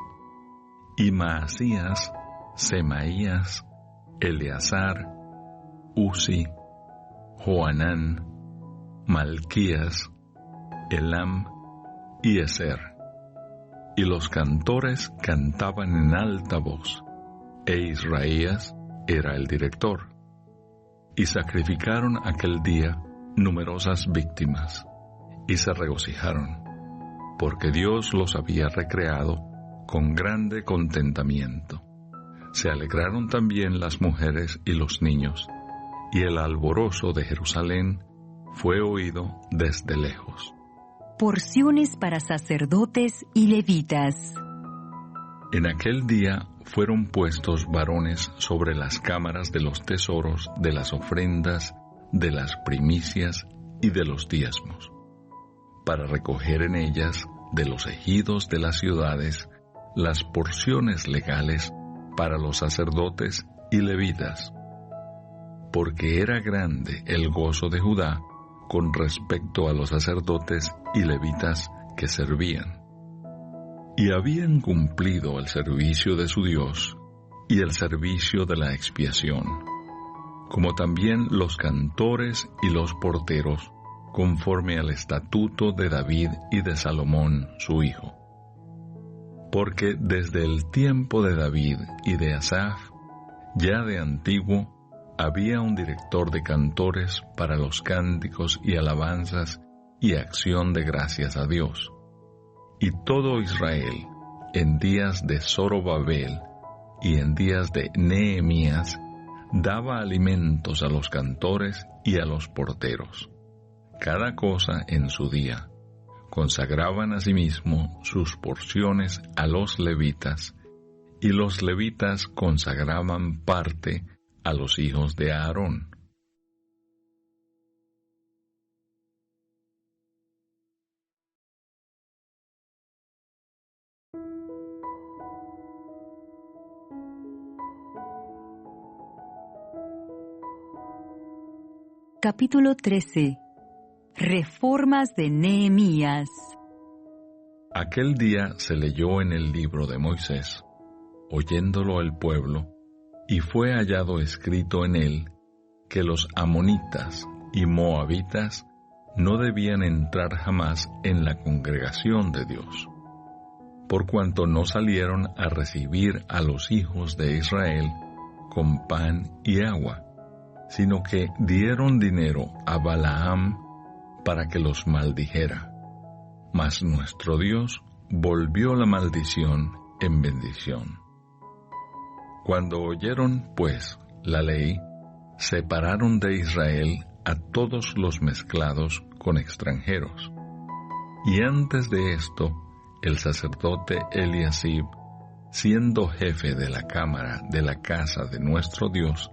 C: y Maasías, Semaías, Eleazar, Uzi, Joanán, Malquías, Elam y Ezer. Y los cantores cantaban en alta voz, e Israías era el director. Y sacrificaron aquel día numerosas víctimas, y se regocijaron, porque Dios los había recreado con grande contentamiento. Se alegraron también las mujeres y los niños, y el alborozo de Jerusalén fue oído desde lejos.
B: Porciones para sacerdotes y levitas.
C: En aquel día fueron puestos varones sobre las cámaras de los tesoros de las ofrendas, de las primicias y de los diezmos, para recoger en ellas de los ejidos de las ciudades las porciones legales para los sacerdotes y levitas, porque era grande el gozo de Judá con respecto a los sacerdotes y levitas que servían. Y habían cumplido el servicio de su Dios y el servicio de la expiación, como también los cantores y los porteros, conforme al estatuto de David y de Salomón su hijo. Porque desde el tiempo de David y de Asaf, ya de antiguo, había un director de cantores para los cánticos y alabanzas y acción de gracias a Dios. Y todo Israel, en días de Zorobabel y en días de Nehemías, daba alimentos a los cantores y a los porteros, cada cosa en su día. Consagraban asimismo sus porciones a los levitas, y los levitas consagraban parte a los hijos de Aarón.
B: Capítulo 13. Reformas de Nehemías.
C: Aquel día se leyó en el libro de Moisés, oyéndolo el pueblo, y fue hallado escrito en él que los amonitas y moabitas no debían entrar jamás en la congregación de Dios, por cuanto no salieron a recibir a los hijos de Israel con pan y agua, sino que dieron dinero a Balaam para que los maldijera. Mas nuestro Dios volvió la maldición en bendición. Cuando oyeron, pues, la ley, separaron de Israel a todos los mezclados con extranjeros. Y antes de esto, el sacerdote Eliasib, siendo jefe de la cámara de la casa de nuestro Dios,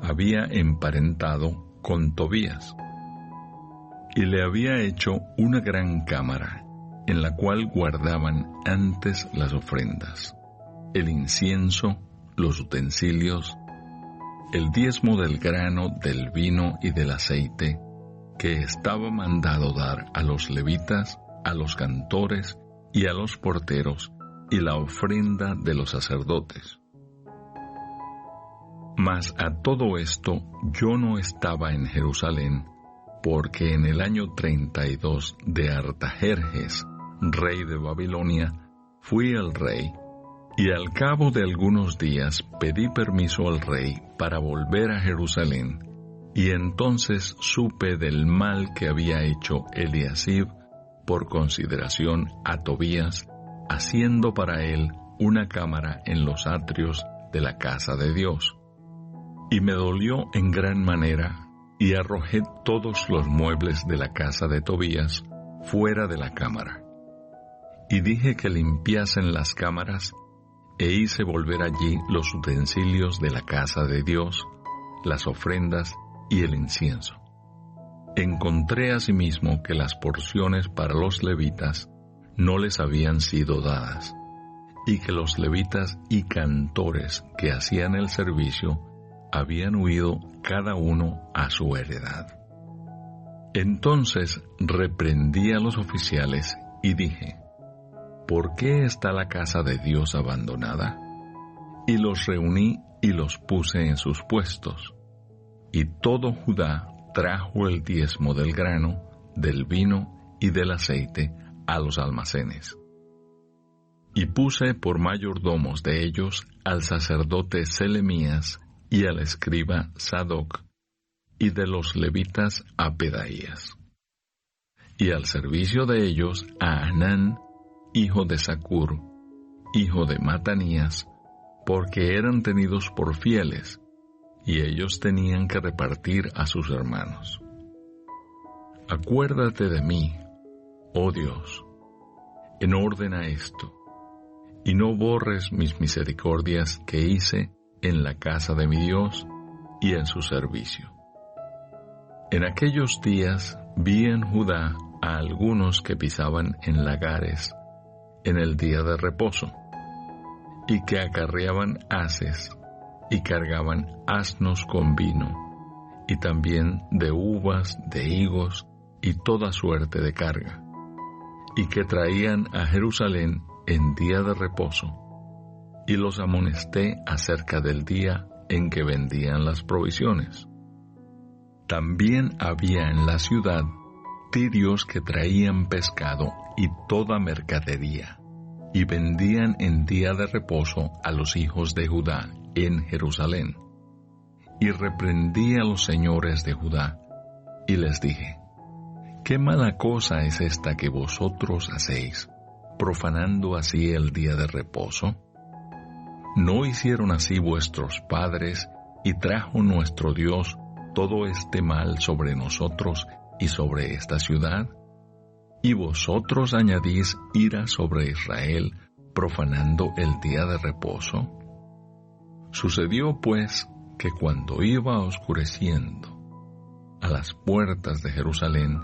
C: había emparentado con Tobías, y le había hecho una gran cámara, en la cual guardaban antes las ofrendas, el incienso, los utensilios, el diezmo del grano, del vino y del aceite, que estaba mandado dar a los levitas, a los cantores y a los porteros, y la ofrenda de los sacerdotes. Mas a todo esto yo no estaba en Jerusalén, porque en el año 32 de Artajerjes, rey de Babilonia, fui el rey, y al cabo de algunos días pedí permiso al rey para volver a Jerusalén, y entonces supe del mal que había hecho Eliasib por consideración a Tobías, haciendo para él una cámara en los atrios de la casa de Dios. Y me dolió en gran manera, y arrojé todos los muebles de la casa de Tobías fuera de la cámara. Y dije que limpiasen las cámaras, e hice volver allí los utensilios de la casa de Dios, las ofrendas y el incienso. Encontré asimismo que las porciones para los levitas no les habían sido dadas, y que los levitas y cantores que hacían el servicio habían huido cada uno a su heredad. Entonces reprendí a los oficiales y dije: ¿por qué está la casa de Dios abandonada? Y los reuní y los puse en sus puestos. Y todo Judá trajo el diezmo del grano, del vino y del aceite a los almacenes. Y puse por mayordomos de ellos al sacerdote Selemías y al escriba Sadoc, y de los levitas a Pedaías. Y al servicio de ellos a Hanán, hijo de Zacur, hijo de Matanías, porque eran tenidos por fieles, y ellos tenían que repartir a sus hermanos. Acuérdate de mí, oh Dios, en orden a esto, y no borres mis misericordias que hice en la casa de mi Dios y en su servicio. En aquellos días vi en Judá a algunos que pisaban en lagares en el día de reposo, y que acarreaban haces, y cargaban asnos con vino, y también de uvas, de higos, y toda suerte de carga, y que traían a Jerusalén en día de reposo, y los amonesté acerca del día en que vendían las provisiones. También había en la ciudad tirios que traían pescado y toda mercadería, y vendían en día de reposo a los hijos de Judá en Jerusalén. Y reprendí a los señores de Judá, y les dije: ¿qué mala cosa es esta que vosotros hacéis, profanando así el día de reposo? ¿No hicieron así vuestros padres, y trajo nuestro Dios todo este mal sobre nosotros y sobre esta ciudad? Y vosotros añadís ira sobre Israel, profanando el día de reposo. Sucedió pues que cuando iba oscureciendo a las puertas de Jerusalén,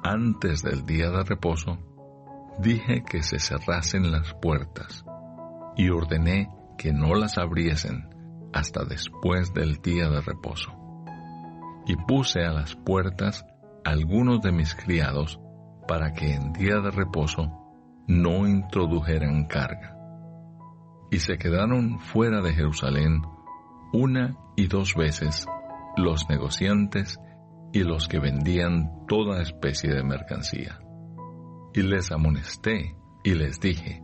C: antes del día de reposo, dije que se cerrasen las puertas, y ordené que no las abriesen hasta después del día de reposo. Y puse a las puertas algunos de mis criados para que en día de reposo no introdujeran carga. Y se quedaron fuera de Jerusalén 1 y 2 veces los negociantes y los que vendían toda especie de mercancía. Y les amonesté y les dije: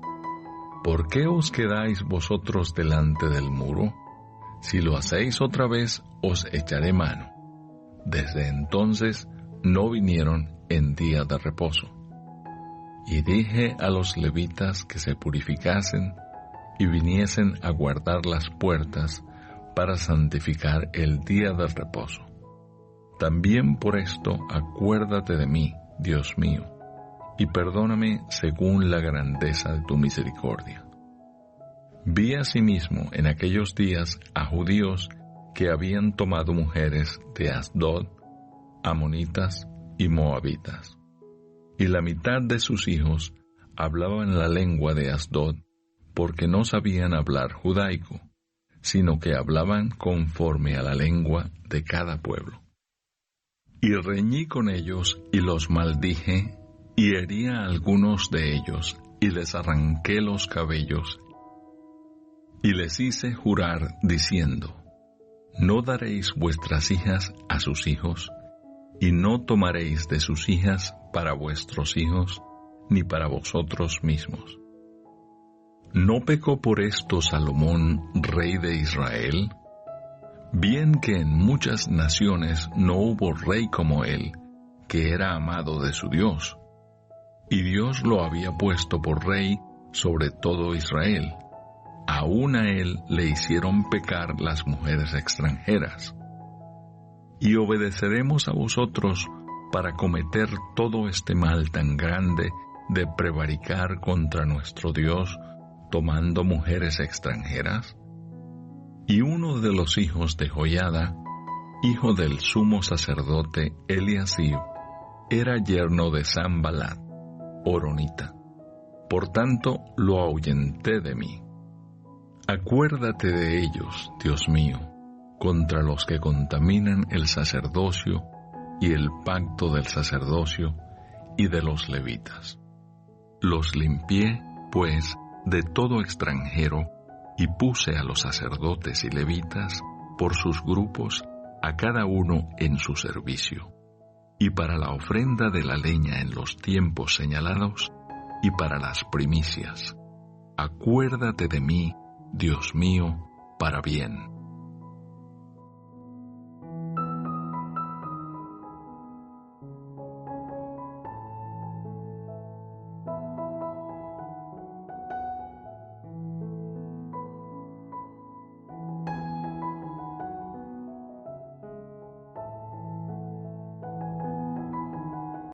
C: ¿por qué os quedáis vosotros delante del muro? Si lo hacéis otra vez, os echaré mano. Desde entonces no vinieron en día de reposo. Y dije a los levitas que se purificasen y viniesen a guardar las puertas para santificar el día del reposo. También por esto acuérdate de mí, Dios mío, y perdóname según la grandeza de tu misericordia. Vi asimismo en aquellos días a judíos que habían tomado mujeres de Asdod, amonitas y moabitas. Y la mitad de sus hijos hablaban la lengua de Asdod, porque no sabían hablar judaico, sino que hablaban conforme a la lengua de cada pueblo. Y reñí con ellos y los maldije, y herí a algunos de ellos, y les arranqué los cabellos, y les hice jurar diciendo: no daréis vuestras hijas a sus hijos, y no tomaréis de sus hijas para vuestros hijos, ni para vosotros mismos. ¿No pecó por esto Salomón, rey de Israel? Bien que en muchas naciones no hubo rey como él, que era amado de su Dios, y Dios lo había puesto por rey sobre todo Israel. Aún a él le hicieron pecar las mujeres extranjeras. Y obedeceremos a vosotros para cometer todo este mal tan grande de prevaricar contra nuestro Dios, tomando mujeres extranjeras. Y uno de los hijos de Joiada, hijo del sumo sacerdote Eliasib, era yerno de Sanballat, horonita. Por tanto, lo ahuyenté de mí. Acuérdate de ellos, Dios mío, contra los que contaminan el sacerdocio y el pacto del sacerdocio y de los levitas. Los limpié, pues, de todo extranjero, y puse a los sacerdotes y levitas por sus grupos, a cada uno en su servicio, y para la ofrenda de la leña en los tiempos señalados, y para las primicias. Acuérdate de mí, Dios mío, para bien.